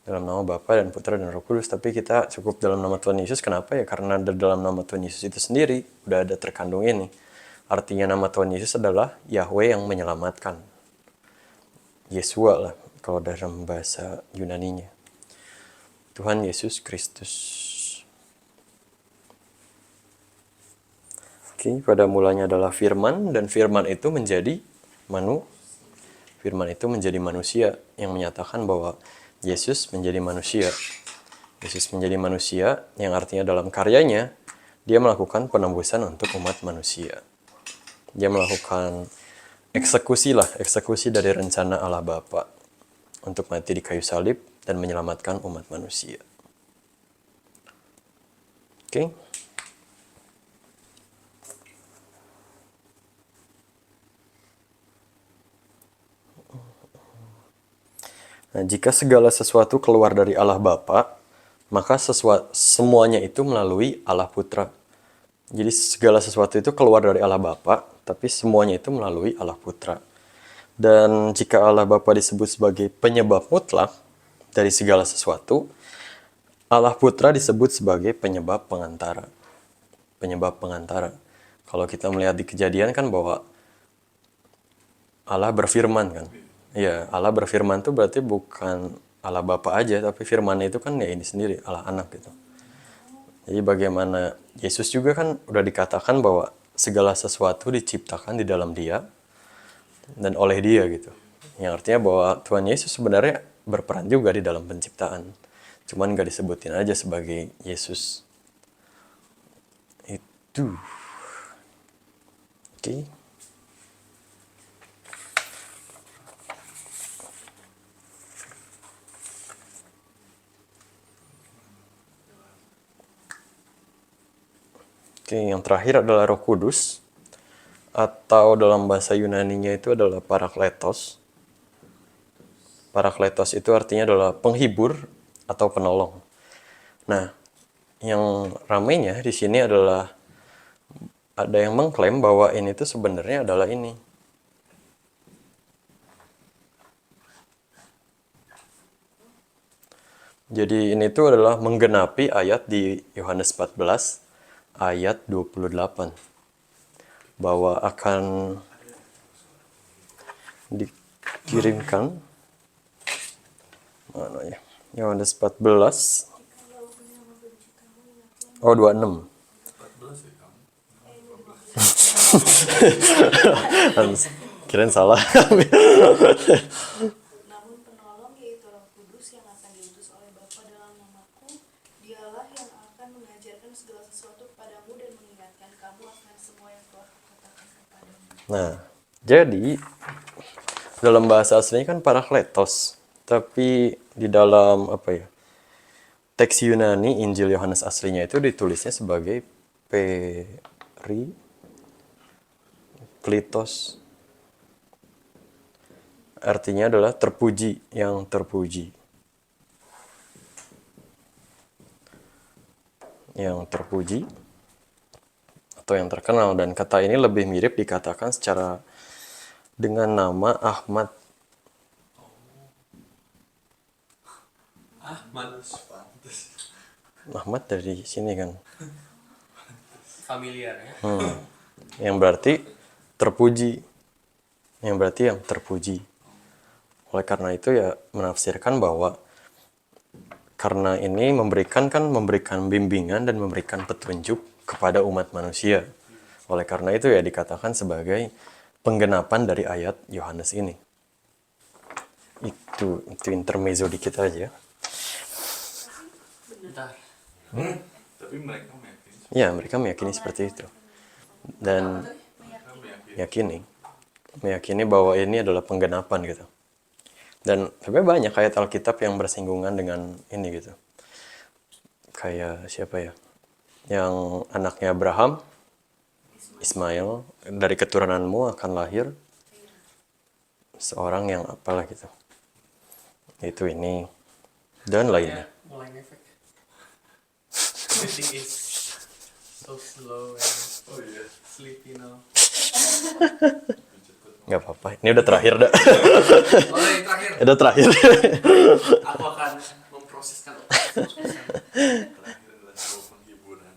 dalam nama Bapa dan Putra dan Roh Kudus, tapi kita cukup dalam nama Tuhan Yesus. Kenapa ya? Karena dalam nama Tuhan Yesus itu sendiri udah ada terkandung ini. Artinya nama Tuhan Yesus adalah Yahweh yang menyelamatkan. Yesua lah kalau dalam bahasa Yunaninya. Tuhan Yesus Kristus. Oke, pada mulanya adalah firman, dan firman itu menjadi manusia, yang menyatakan bahwa Yesus menjadi manusia. Yesus menjadi manusia yang artinya dalam karyanya dia melakukan penembusan untuk umat manusia. Dia melakukan eksekusi dari rencana Allah Bapa untuk mati di kayu salib dan menyelamatkan umat manusia. Oke. Nah, jika segala sesuatu keluar dari Allah Bapa, maka semuanya itu melalui Allah Putra. Jadi segala sesuatu itu keluar dari Allah Bapa, tapi semuanya itu melalui Allah Putra. Dan jika Allah Bapa disebut sebagai penyebab mutlak dari segala sesuatu, Allah Putra disebut sebagai penyebab pengantara. Penyebab pengantara. Kalau kita melihat di Kejadian kan bahwa Allah berfirman kan. Ya, Allah berfirman itu berarti bukan Allah Bapa aja, tapi firman itu kan ya ini sendiri, Allah Anak gitu. Jadi bagaimana Yesus juga kan udah dikatakan bahwa segala sesuatu diciptakan di dalam Dia dan oleh Dia gitu. Yang artinya bahwa Tuhan Yesus sebenarnya berperan juga di dalam penciptaan. Cuman gak disebutin aja sebagai Yesus. Itu. Oke. Oke, yang terakhir adalah Roh Kudus, atau dalam bahasa Yunaninya itu adalah Parakletos. Parakletos itu artinya adalah penghibur atau penolong. Nah, yang ramainya di sini adalah ada yang mengklaim bahwa ini tuh sebenarnya adalah ini. Jadi ini tuh adalah menggenapi ayat di Yohanes 14 ayat 28 bahwa akan dikirimkan mana ya? Yohanes 14 oh 26 14 ya kamu. kirain salah. Namun penolong yaitu Roh Kudus yang akan diutus oleh Bapa dalam namaku, dialah yang akan mengajarkan segala sesuatu kepadamu dan mengingatkan kamu akan semua yang telah kukatakan kepadamu. Nah, jadi dalam bahasa aslinya kan parakletos, tapi di dalam apa ya? Teks Yunani Injil Yohanes aslinya itu ditulisnya sebagai Perikletos. Artinya adalah terpuji, yang terpuji. Yang terpuji atau yang terkenal, dan kata ini lebih mirip dikatakan secara dengan nama Ahmad. Ahmad dari sini kan. Familiar ya. Yang berarti terpuji. Yang berarti yang terpuji. Oleh karena itu ya menafsirkan bahwa karena ini memberikan bimbingan dan memberikan petunjuk kepada umat manusia. Oleh karena itu ya dikatakan sebagai penggenapan dari ayat Yohanes ini. Itu intermezzo dikit aja. Bentar. Tapi mereka meyakini. Ya, mereka meyakini seperti itu. Dan meyakini bahwa ini adalah penggenapan gitu. Dan sebenarnya banyak ayat Alkitab yang bersinggungan dengan ini gitu. Kayak siapa ya? Yang anaknya Abraham, Ismail, dari keturunanmu akan lahir seorang yang apalah gitu. Itu ini dan lainnya. Mulai ngefek. Everything is so slow and sleepy now. Nggak apa-apa, ini udah terakhir dah. Oh, yang terakhir. Udah terakhir. Aku akan memproseskan otak. Terakhir adalah sebuah penghiburan.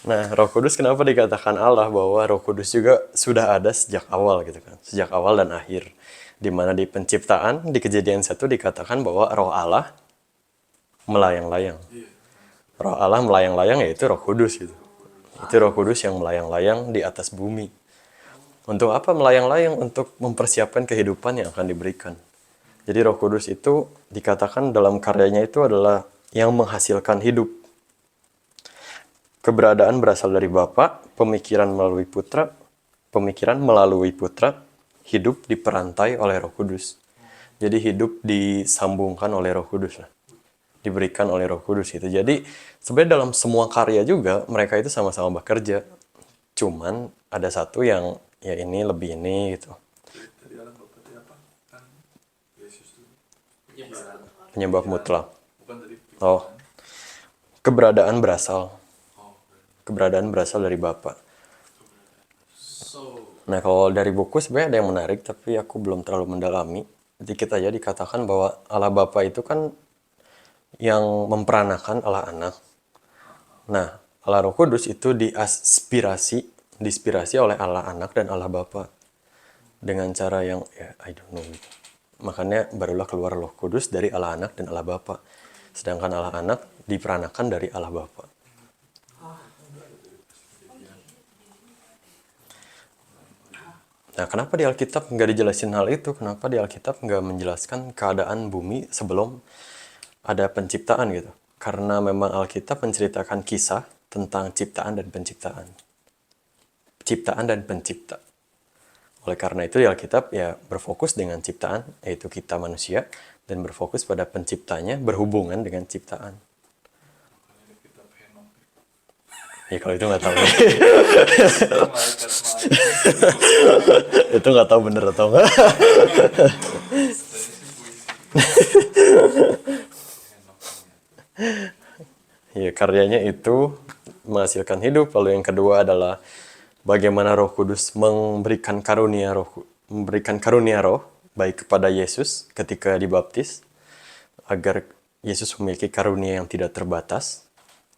Nah, Roh Kudus kenapa dikatakan Allah, bahwa Roh Kudus juga sudah ada sejak awal gitu kan. Sejak awal dan akhir. Di mana di penciptaan, di Kejadian 1 dikatakan bahwa Roh Allah melayang-layang. Roh Allah melayang-layang yaitu Roh Kudus gitu. Itu Roh Kudus yang melayang-layang di atas bumi. Untuk apa melayang-layang? Untuk mempersiapkan kehidupan yang akan diberikan. Jadi Roh Kudus itu dikatakan dalam karyanya itu adalah yang menghasilkan hidup. Keberadaan berasal dari Bapa, pemikiran melalui Putra, hidup diperantai oleh Roh Kudus. Jadi hidup disambungkan oleh Roh Kudus lah. Diberikan oleh Roh Kudus gitu. Jadi sebenarnya dalam semua karya juga mereka itu sama-sama bekerja. Cuman ada satu yang ya ini lebih ini gitu. Tadi alam Bapa tadi apa? Kan Yesus dulu. Penyebab mutlak. Bukan tadi. Oh. Keberadaan berasal. Oh, Keberadaan berasal dari Bapa. So, Nah, kalau dari buku sebenarnya ada yang menarik, tapi aku belum terlalu mendalami. Dikit aja dikatakan bahwa Allah Bapa itu kan yang memperanakan Allah Anak. Nah, Allah Roh Kudus itu diinspirasi oleh Allah Anak dan Allah Bapa. Dengan cara yang, ya, I don't know. Makanya barulah keluar Roh Kudus dari Allah Anak dan Allah Bapa. Sedangkan Allah Anak diperanakan dari Allah Bapa. Nah, kenapa di Alkitab nggak dijelasin hal itu? Kenapa di Alkitab nggak menjelaskan keadaan bumi sebelum ada penciptaan gitu? Karena memang Alkitab menceritakan kisah tentang ciptaan dan penciptaan. Ciptaan dan pencipta. Oleh karena itu di Alkitab ya berfokus dengan ciptaan, yaitu kita manusia, dan berfokus pada penciptanya berhubungan dengan ciptaan. makanya kita Henok. Ya kalau itu nggak tahu. Malaikat. Itu nggak tahu bener atau nggak. Saya sih puisi. Henok ternyata. Ya Ya, karyanya itu menghasilkan hidup. Lalu yang kedua adalah bagaimana Roh Kudus memberikan karunia roh baik kepada Yesus ketika dibaptis agar Yesus memiliki karunia yang tidak terbatas.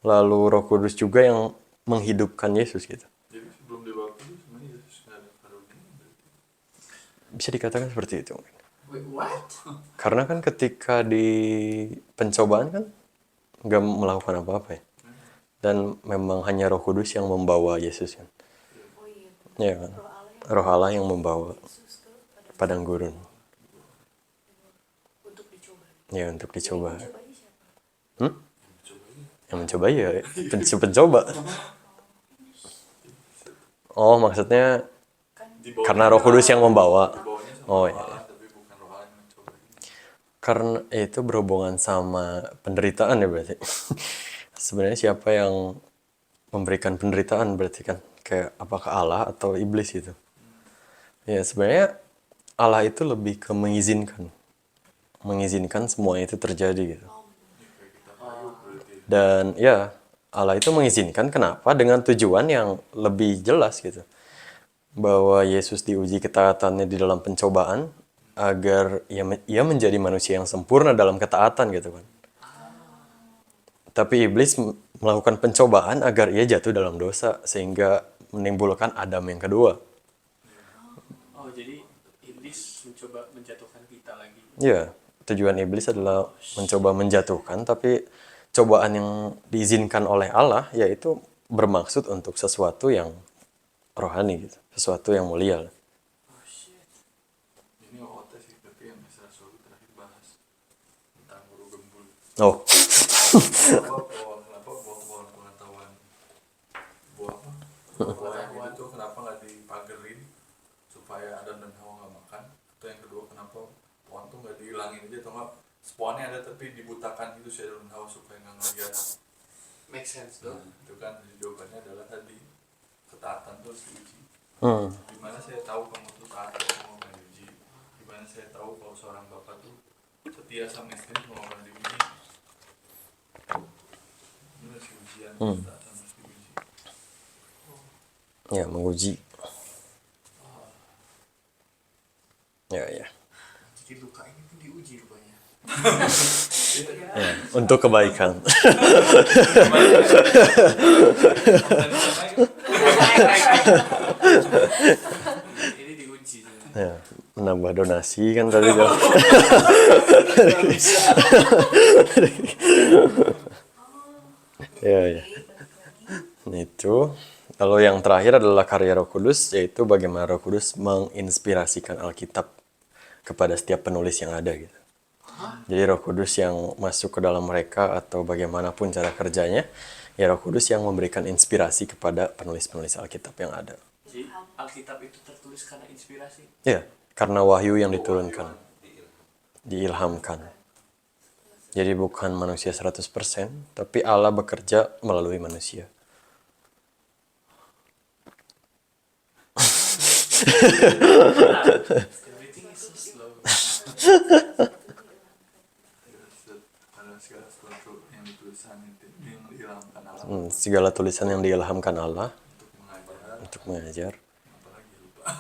Lalu Roh Kudus juga yang menghidupkan Yesus gitu. Jadi sebelum dibaptis sebenarnya Yesus nggak ada karunia. Bisa dikatakan seperti itu. Wait, what? Karena kan ketika di pencobaan kan nggak melakukan apa-apa ya. Dan memang hanya Roh Kudus yang membawa Yesus kan. Oh iya, Ya kan? roh Allah yang Roh Allah yang membawa Yesus ke padang gurun. untuk dicoba. Ya, untuk dicoba. Cobanya siapa? Hmm? Yang mencoba ya pencoba. Oh, maksudnya karena Roh Kudus yang membawa. Dibawanya sama Oh roh iya. Allah, tapi bukan roh Allah yang mencoba. Karena itu berhubungan sama penderitaan ya berarti. Sebenarnya siapa yang memberikan penderitaan berarti kan? Kayak apakah Allah atau iblis itu? Ya sebenarnya Allah itu lebih ke mengizinkan. Mengizinkan semua itu terjadi gitu. Dan ya Allah itu mengizinkan kenapa? Dengan tujuan yang lebih jelas gitu. Bahwa Yesus diuji ketaatannya di dalam pencobaan agar ia menjadi manusia yang sempurna dalam ketaatan gitu kan. Tapi iblis melakukan pencobaan agar ia jatuh dalam dosa sehingga menimbulkan Adam yang kedua. Oh, jadi iblis mencoba menjatuhkan kita lagi. Ya, tujuan iblis adalah mencoba menjatuhkan, tapi cobaan yang diizinkan oleh Allah yaitu bermaksud untuk sesuatu yang rohani gitu, sesuatu yang mulia. Oh shit. Ini OOT sih, tapi yang Mesra Solo terakhir bahas tentang guru gembul. Oh, Kenapa buah pengetahuan buah apa? Buah yang itu kenapa nggak dipagerin supaya Adam dan Hawa nggak makan? Atau yang kedua kenapa pohon tuh nggak dihilangin aja atau nggak pohonnya ada tapi dibutakan gitu si Adam dan Hawa supaya nggak ngeliat? Make sense dong. Itu kan jawabannya adalah tadi ketaatan tuh harus diuji. hmm. Gimana saya tahu kamu tuh taat kalau mau diuji? Gimana saya tahu kalau seorang bapak tuh setia sama istri mau diuji? Ini masih ujian, ketaatan harus diuji. Ya menguji. Ya. Jadi luka ini pun diuji rupanya. Ya, untuk kebaikan. Ini diuji. Ya, menambah donasi kan tadi kan. Ya. Nah, itu. Lalu yang terakhir adalah karya Roh Kudus, yaitu bagaimana Roh Kudus menginspirasikan Alkitab kepada setiap penulis yang ada gitu. Jadi Roh Kudus yang masuk ke dalam mereka atau bagaimanapun cara kerjanya, ya Roh Kudus yang memberikan inspirasi kepada penulis-penulis Alkitab yang ada. Jadi Alkitab itu tertulis karena inspirasi. Ya, karena wahyu yang diturunkan, diilhamkan. Jadi bukan manusia 100%, tapi Allah bekerja melalui manusia. Everything is so slow. Ada segala sesuatu yang ditulisan itu yang dihilangkan Allah Segala tulisan yang diilhamkan Allah untuk mengajar, untuk mengajar, apalagi lupa.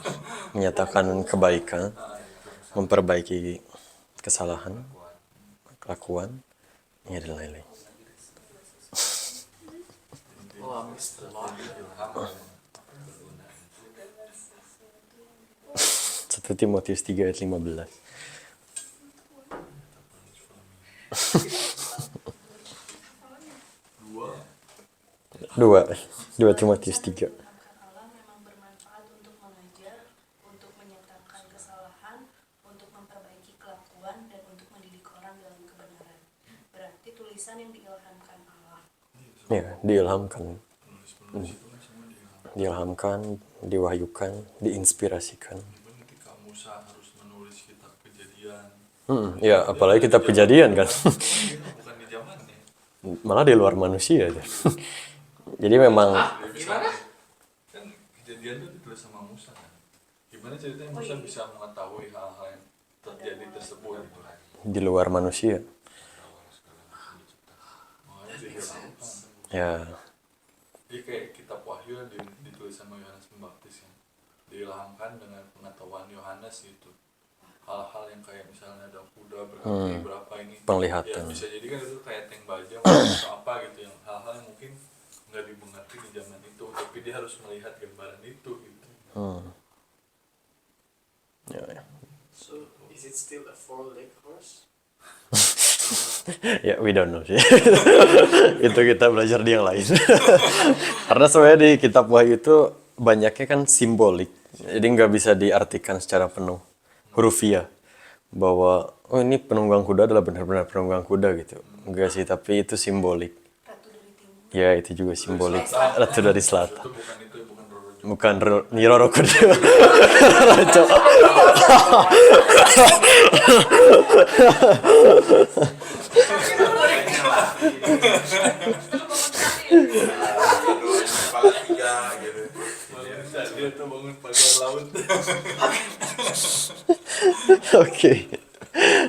menyatakan kebaikan, memperbaiki kesalahan, kelakuan, ya dan lain-lain. Oh, I missed a lot. 1 Timotius 3 ayat 15. Dua Timotius 3. Allah memang bermanfaat untuk mengajar, untuk menyatakan kesalahan, untuk memperbaiki kelakuan, dan untuk mendidik orang dalam kebenaran. Berarti tulisan yang diilhamkan Allah. Ya, diilhamkan, Penulis-penulis itu kan semua dihilangkan. diilhamkan, diwahyukan, diinspirasikan. Even ketika Musa harus menulis kitab Kejadian, Ya, apalagi kitab Kejadian kan. bukan di zamannya. Malah di luar manusia aja. Jadi memang Gimana? Kan Kejadian itu ditulis sama Musa kan. Gimana ceritanya Musa bisa mengetahui hal-hal yang terjadi tersebut gitu. di luar manusia. Makanya dihilangkan. Ya, Jadi kayak kitab Wahyu yang ditulis sama Yohanes Pembaptis kan, diilhamkan dengan pengetahuan Yohanes gitu. Hal-hal yang kayak misalnya ada kuda berkaki berapa ini. penglihatan. Ya bisa jadi kan itu kayak tank baja atau apa gitu, yang hal-hal yang mungkin nggak dimengerti di zaman itu, tapi dia harus melihat gambaran itu gitu. Ya, ya. So is it still a four-legged horse? Ya, we don't know sih. Itu kita belajar di yang lain. Karena sebenarnya di kitab Wahyu itu banyaknya kan simbolik. Jadi nggak bisa diartikan secara penuh. Hurufiah. Bahwa, oh ini penunggang kuda adalah benar-benar penunggang kuda gitu. Enggak sih, tapi itu simbolik. Ratu dari timur. Ya, itu juga simbolik. Ratu dari selatan. Itu bukan Roro. Bukan Nyiroro Kuda. Raja. Kepala tiga gitu. Dia tuh bangun pagar laut. Oke.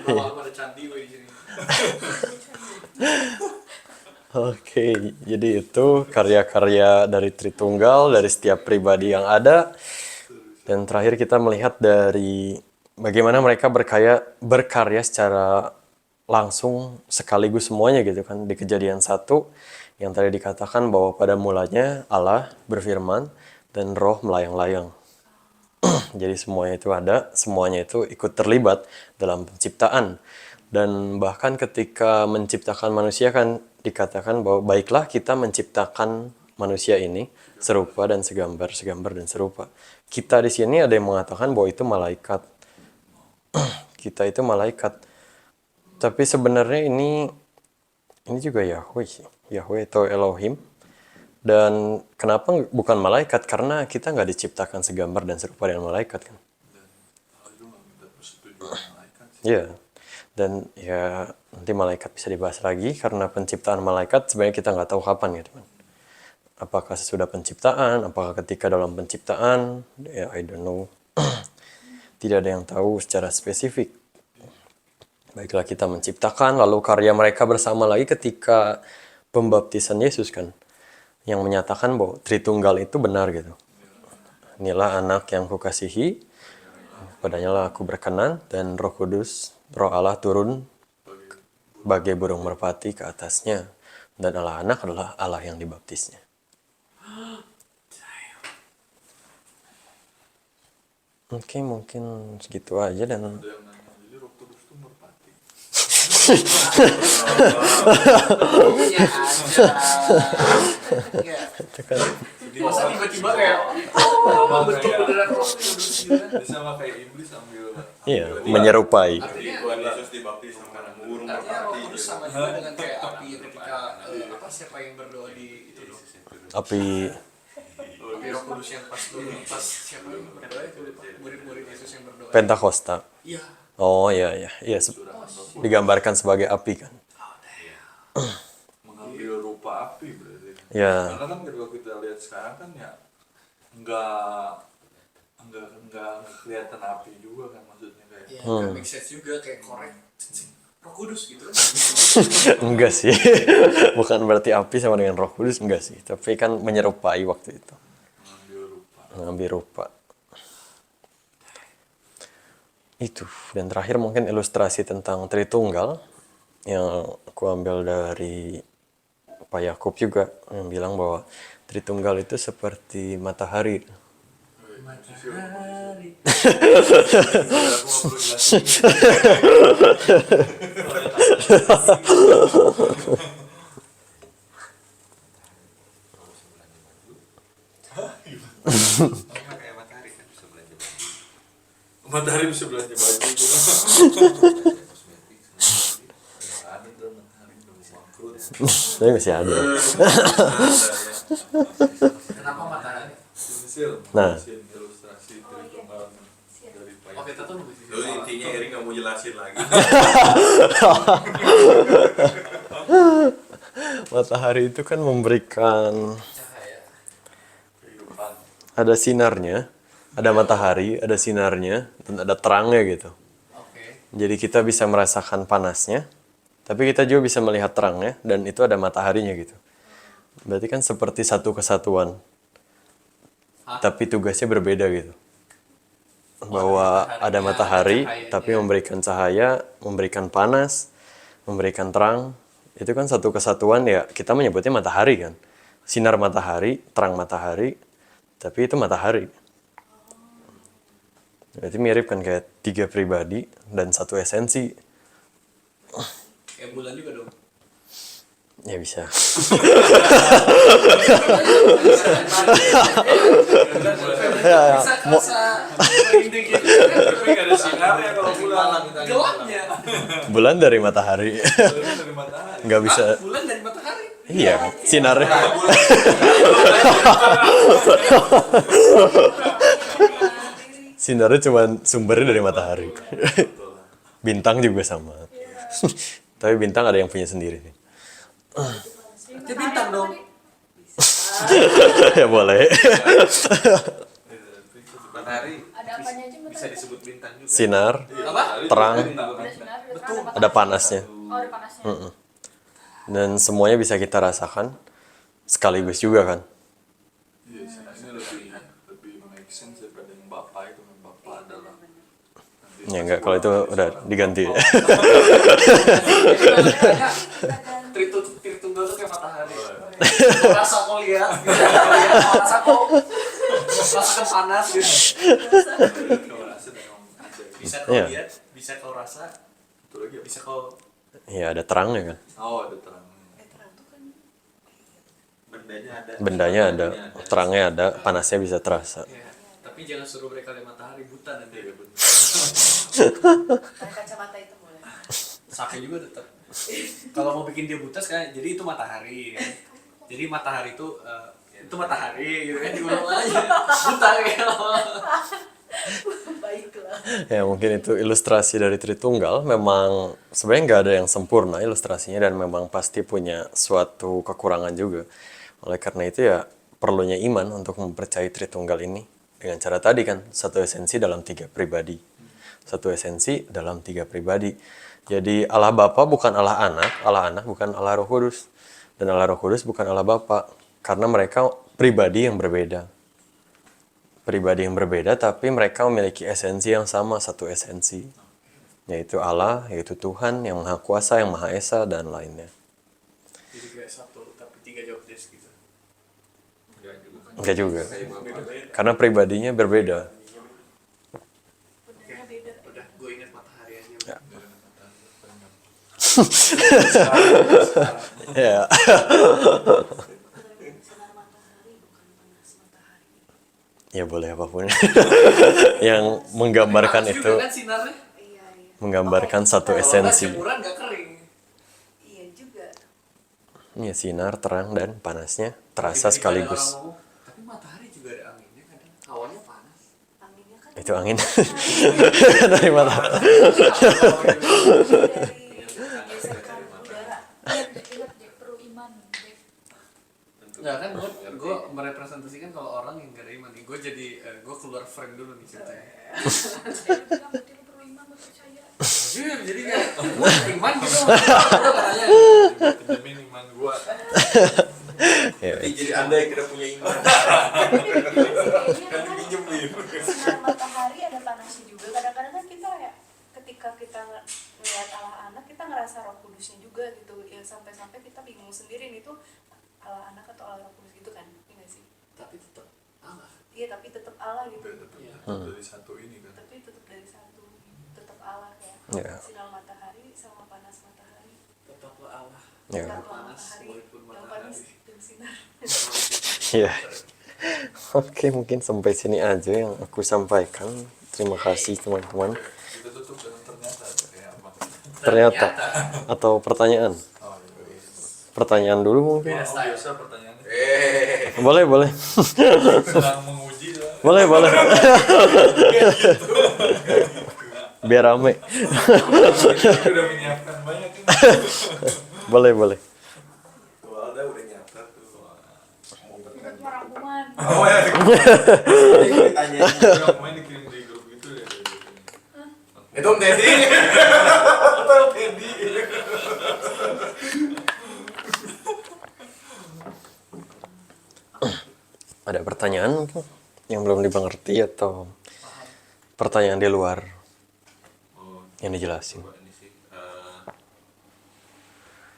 Lama-lama ada candi woy di sini. Oke, jadi itu karya-karya dari Tritunggal, dari setiap pribadi yang ada. Dan terakhir kita melihat dari bagaimana mereka berkarya secara langsung sekaligus semuanya gitu kan. Di Kejadian 1 yang tadi dikatakan bahwa pada mulanya Allah berfirman dan roh melayang-layang. Jadi semuanya itu ada, semuanya itu ikut terlibat dalam penciptaan. Dan bahkan ketika menciptakan manusia kan dikatakan bahwa baiklah kita menciptakan manusia ini serupa dan segambar dan serupa. Kita di sini ada yang mengatakan bahwa itu malaikat. Kita itu malaikat. Tapi sebenarnya ini juga Yahweh sih. Yahweh atau Elohim. Dan kenapa bukan malaikat? Karena kita nggak diciptakan segambar dan serupa dengan malaikat kan. Itu nggak minta persetujuan malaikat sih. Iya. Dan ya nanti malaikat bisa dibahas lagi karena penciptaan malaikat sebenarnya kita nggak tahu kapan gitu kan. Apakah sesudah penciptaan, apakah ketika dalam penciptaan, ya I don't know. Tidak ada yang tahu secara spesifik. Baiklah kita menciptakan, lalu karya mereka bersama lagi ketika pembaptisan Yesus kan. Yang menyatakan bahwa Tritunggal itu benar gitu. Inilah anak yang kukasihi, padanya lah aku berkenan, dan Roh Kudus, Roh Allah turun bagai burung merpati ke atasnya. Dan Allah anak adalah Allah yang dibaptisnya. Oke, mungkin segitu aja dan Ada yang nanya, jadi Roh Kudus itu merpati. Iya aja. Iya. itu kan Masa tiba-tiba kayak oh betul beneran Roh Kudus gitu kan. Dia sama kayak iblis ambil iya, menyerupai. Tuhan Yesus dibaptis sama burung Artinya Roh merpati Kudus gitu. sama juga dengan kayak api ketika siapa yang berdoa di itu loh. Api Api Roh Kudus yang pas siapa yang berdoa itu lupa. Murid-murid Yesus yang berdoa. Pentakosta. Iya. Oh iya. Digambarkan sebagai api kan. mengambil rupa api berarti. Ya. Karena kan kalau kita lihat sekarang kan ya nggak kelihatan api juga kan, maksudnya kayak. Iya, nggak make sense juga kayak korek Roh Kudus gitu. Enggak sih. Bukan berarti api sama dengan Roh Kudus, enggak sih. Tapi kan menyerupai waktu itu. Mengambil rupa. Itu. Dan terakhir mungkin ilustrasi tentang Tritunggal yang aku ambil dari Pak Yakub juga yang bilang bahwa Tritunggal itu seperti matahari. Matahari. Sama kayak matahari kan bisa belanja baju. Matahari bisa belanja baju gitu. Kosmetik sama Ada tuh matahari udah mau bangkrut. Tapi masih ada. Kenapa matahari? Nah. Ilustrasi Tritunggal dari Pak Oke, Yakub. kita tuh begitu. Lalu intinya Eri nggak mau jelasin lagi. Matahari itu kan memberikan Cahaya. Kehidupan. ada sinarnya, ada matahari, ada sinarnya, dan ada terangnya gitu. Oke. Jadi kita bisa merasakan panasnya, tapi kita juga bisa melihat terangnya, dan itu ada mataharinya gitu. Berarti kan seperti satu kesatuan, Hah? tapi tugasnya berbeda gitu. Bahwa ada matahari, tapi memberikan cahaya, memberikan panas, memberikan terang. Itu kan satu kesatuan ya, kita menyebutnya matahari kan. Sinar matahari, terang matahari, tapi itu matahari. Berarti mirip kan kayak 3 pribadi dan satu esensi. Kayak bulan juga dong. Ya bisa. Ya, Bisa kerasa merinding gitu. Tapi gak ada sinarnya kalau bulan. Gelapnya. bulan dari matahari. Bulan dari matahari. Nggak bisa. Ah, bulan dari matahari. Iya, sinarnya. Sinarnya cuma sumbernya dari matahari. Bintang juga sama. Tapi bintang ada yang punya sendiri. Berarti bintang dong. Ya boleh. Matahari Ada apanya aja bisa matahari? disebut bintang juga. Sinar, Apa? terang, Ada sinar, ada terang, ada ada matahari. panasnya. Oh, ada panasnya. Dan semuanya bisa kita rasakan sekaligus juga kan. Iya, ini lebih make sense daripada yang bapak itu. Yang bapak adalah Ya enggak, kalau itu udah diganti. Tritunggal tuh kayak matahari. Rasa kau lihat, rasa kau rasakan panas gitu. kalau rasa memang ada. Bisa kau Iya. lihat, bisa kau rasa, Itu lagi apa? bisa kau Iya, ada terangnya kan. Oh, ada terang. terang tuh kan Bendanya ada. Bendanya ada, terangnya ada, panasnya bisa terasa. ya. Tapi jangan suruh mereka lihat matahari buta nanti. Iya, betul. pakai kacamata itu boleh. Sampai juga tetap. Kalau mau bikin dia buta sekarang, jadi itu matahari kan. Jadi matahari itu matahari gitu kan, diulang aja. Buta gitu. Baiklah. Ya mungkin itu ilustrasi dari Tritunggal. Memang sebenarnya nggak ada yang sempurna ilustrasinya dan memang pasti punya suatu kekurangan juga. Oleh karena itu ya perlunya iman untuk mempercayai Tritunggal ini dengan cara tadi kan, satu esensi dalam 3 pribadi. Satu esensi dalam 3 pribadi. Jadi Allah Bapa bukan Allah Anak bukan Allah Roh Kudus, dan Allah Roh Kudus bukan Allah Bapa, karena mereka pribadi yang berbeda. Pribadi yang berbeda, tapi mereka memiliki esensi yang sama, satu esensi, yaitu Allah, yaitu Tuhan yang Maha Kuasa, yang Maha Esa, dan lainnya. Jadi kayak satu tapi 3 job desk gitu. Enggak juga, karena pribadinya berbeda. Benarnya beda. Udah, gue ingat matahari aja. Ya, Sinar matahari bukan panas matahari. ya boleh apapun yang menggambarkan Panas itu, juga kan sinarnya. Iya, iya. menggambarkan satu Kalau esensi. nggak jemuran nggak kering. Iya juga. Ya, sinar, terang, dan panasnya terasa Ketika ada sekaligus. orang ngomong, tapi matahari juga ada anginnya kadang. Hawanya panas. Anginnya kan Itu angin dari matahari. dari gesekan udara. Ingat, Jack, perlu iman, Jack. Nggak kan, gue merepresentasikan kalau orang yang gak ada iman nih. Gue jadi, gue keluar frame dulu nih ceritanya. Dia bilang, berarti lu perlu iman, lu percaya. Jadi kayak, iman gitu. Gue katanya. Pinjemin iman gua. Ya, Jadi Anda yang tidak punya iman. Kan dipinjemin. Sinar matahari ada panasnya juga. Kadang-kadang kan kita ya ketika kita melihat Allah Anak, kita ngerasa Roh Kudusnya juga gitu. Ya sampai-sampai kita bingung sendiri nih tuh Allah Anak atau Allah Roh Kudus gitu kan. Iya nggak sih? Tapi tetap Allah. Iya, tapi tetap Allah gitu. Dari satu ini kan. Tapi tetap dari satu, tetap Allah kayak Ya. sinar matahari sama panas matahari. Tetaplah Allah. ya, Panas, Tetaplah matahari, walaupun yang matahari. panas dan sinar. ya. Oke, mungkin sampai sini aja yang aku sampaikan. Terima kasih teman-teman. Kita tutup dengan ternyata kayak apa? Ternyata atau pertanyaan? Oh, iya. Pertanyaan dulu mungkin. Beda style. Biasa pertanyaannya Boleh. sedang menguji lah. boleh. Biar rame. Kita udah menyiapkan banyak ini. Boleh. Tuh Alda udah nyatet tuh. Ingat merangkuman. Oh ya. Tanya. Udah main dikirim di grup gitu ya. Itu Om Deddy. pertanyaan mungkin yang belum dimengerti atau pertanyaan di luar Oh, yang dijelasin. coba ini sih.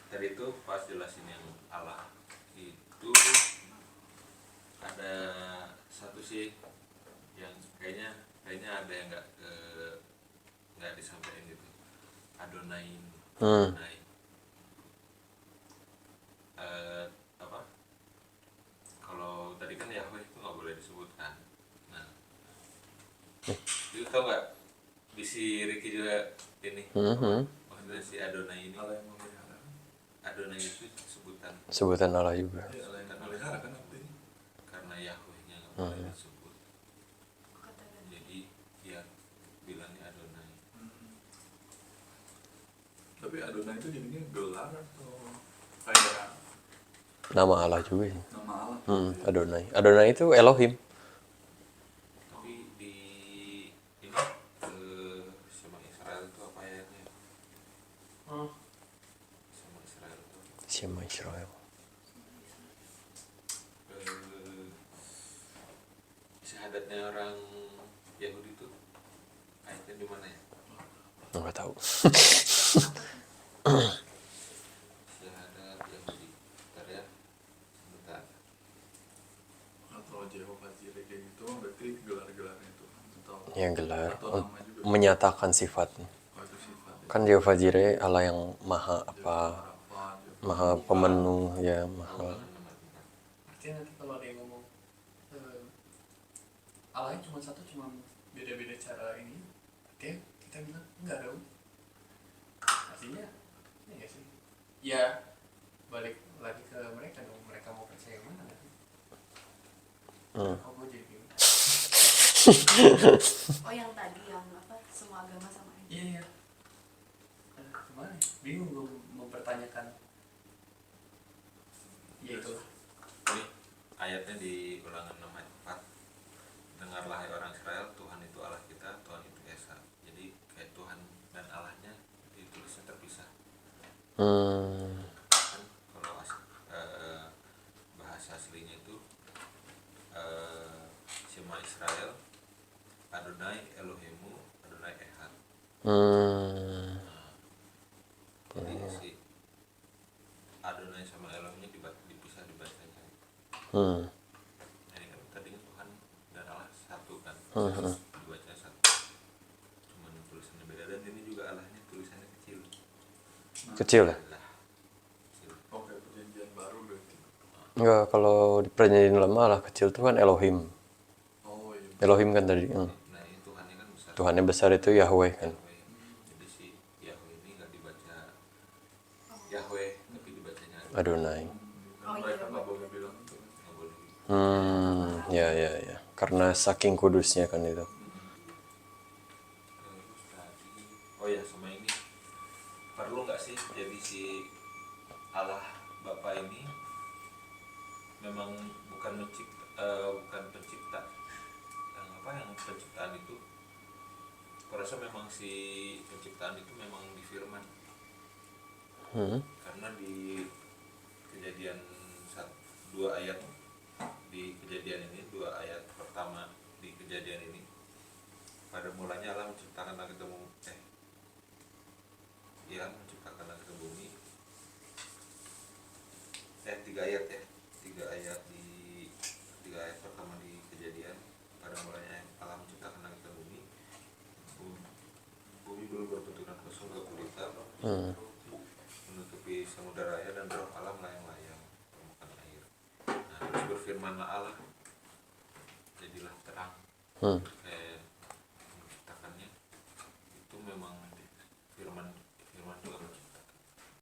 Tadi itu pas jelasin yang Allah itu ada satu sih yang kayaknya ada yang nggak disampaikan gitu. Adonai. Adonai. Apa? Kalau tadi kan Yahweh itu nggak boleh disebutkan. Nah, itu tau nggak? Di si Ricky juga ini. Maksudnya si Adonai ini. Allah yang memelihara. Adonai itu sebutan Sebutan Allah juga. Ya, Allah yang memelihara kan artinya. karena Yahwehnya nggak boleh disebut. Kata Dani. Jadi dia bilangnya Adonai. Tapi Adonai itu jadinya gelar atau kayak Nama Allah juga sih. nama Allah? Adonai. Adonai itu Elohim. Tapi di ini sama Israel itu apa ayatnya? Sama Israel itu Shema Israel. syahadatnya orang Yahudi itu ayatnya di mana ya? Nggak tahu. Syahadat Yahudi. Bentar ya. Bentar. Atau Jehovah Jireh kayak gitu berarti gelar-gelarnya itu atau Ya gelar atau nama juga. menyatakan sifatnya. Oh, itu sifat ya. Kan Jehovah Jireh Allah yang maha apa, Apa, maha pemenuh ya, maha. Artinya nanti kalau ada yang ngomong Allahnya cuma satu, cuma beda-beda cara ini, artinya kita bilang enggak dong. Artinya ya nggak sih, ya balik lagi ke mereka dong, mereka mau percaya yang mana kan? Oh, gue jadi bingung. Oh yang tadi yang apa semua agama sama aja. Iya iya. Kemana? Ya? Bingung gue mempertanyakan. Ya itulah. Ini ayatnya di Ulangan 6 ayat 4. Dengarlah hai orang Israel, Tuhan itu Allah kita, Tuhan itu Esa. Jadi kayak Tuhan dan Allahnya ditulisnya terpisah. Kan kalau bahasa aslinya itu Shema Israel, Adonai Elohemu, Adonai Echad. Jadi si Adonai sama Elohimnya dipisah dibacanya. Ini kan tadinya Tuhan dan Allah satu kan, dibaca satu. Cuman tulisannya beda dan ini juga Allahnya tulisannya kecil. Kecil ya? Allah. Kecil. Oke, perjanjian baru berarti. Enggak, kalau di perjanjian lama Allah kecil itu kan Elohim. Oh iya. Elohim kan tadi. Nah ini Tuhannya kan besar. Tuhannya besar itu Yahweh kan. Yahweh. Jadi si Yahweh ini nggak dibaca Yahweh tapi dibacanya Adonai. Oh, Mereka iya. nggak boleh bilang itu. nggak boleh. Ya. Karena saking kudusnya kan itu. Terus tadi, oh ya sama ini perlu nggak sih jadi si Allah Bapa ini memang bukan bukan pencipta yang penciptaan itu, aku rasa memang si penciptaan itu memang di firman. Karena di kejadian 2 ayat di kejadian ini, 2 ayat pertama di kejadian ini, pada mulanya Allah menciptakan langit dan bumi, menciptakan langit dan bumi. 3 ayat ya, 3 ayat di 3 ayat pertama di kejadian, pada mulanya Allah menciptakan langit dan bumi. Bumi belum berbentukan kosong, gak gulita, menutupi samudera raya dan roh Allah melayang-layang permukaan air. Nah terus berfirmanlah Allah, jadilah terang.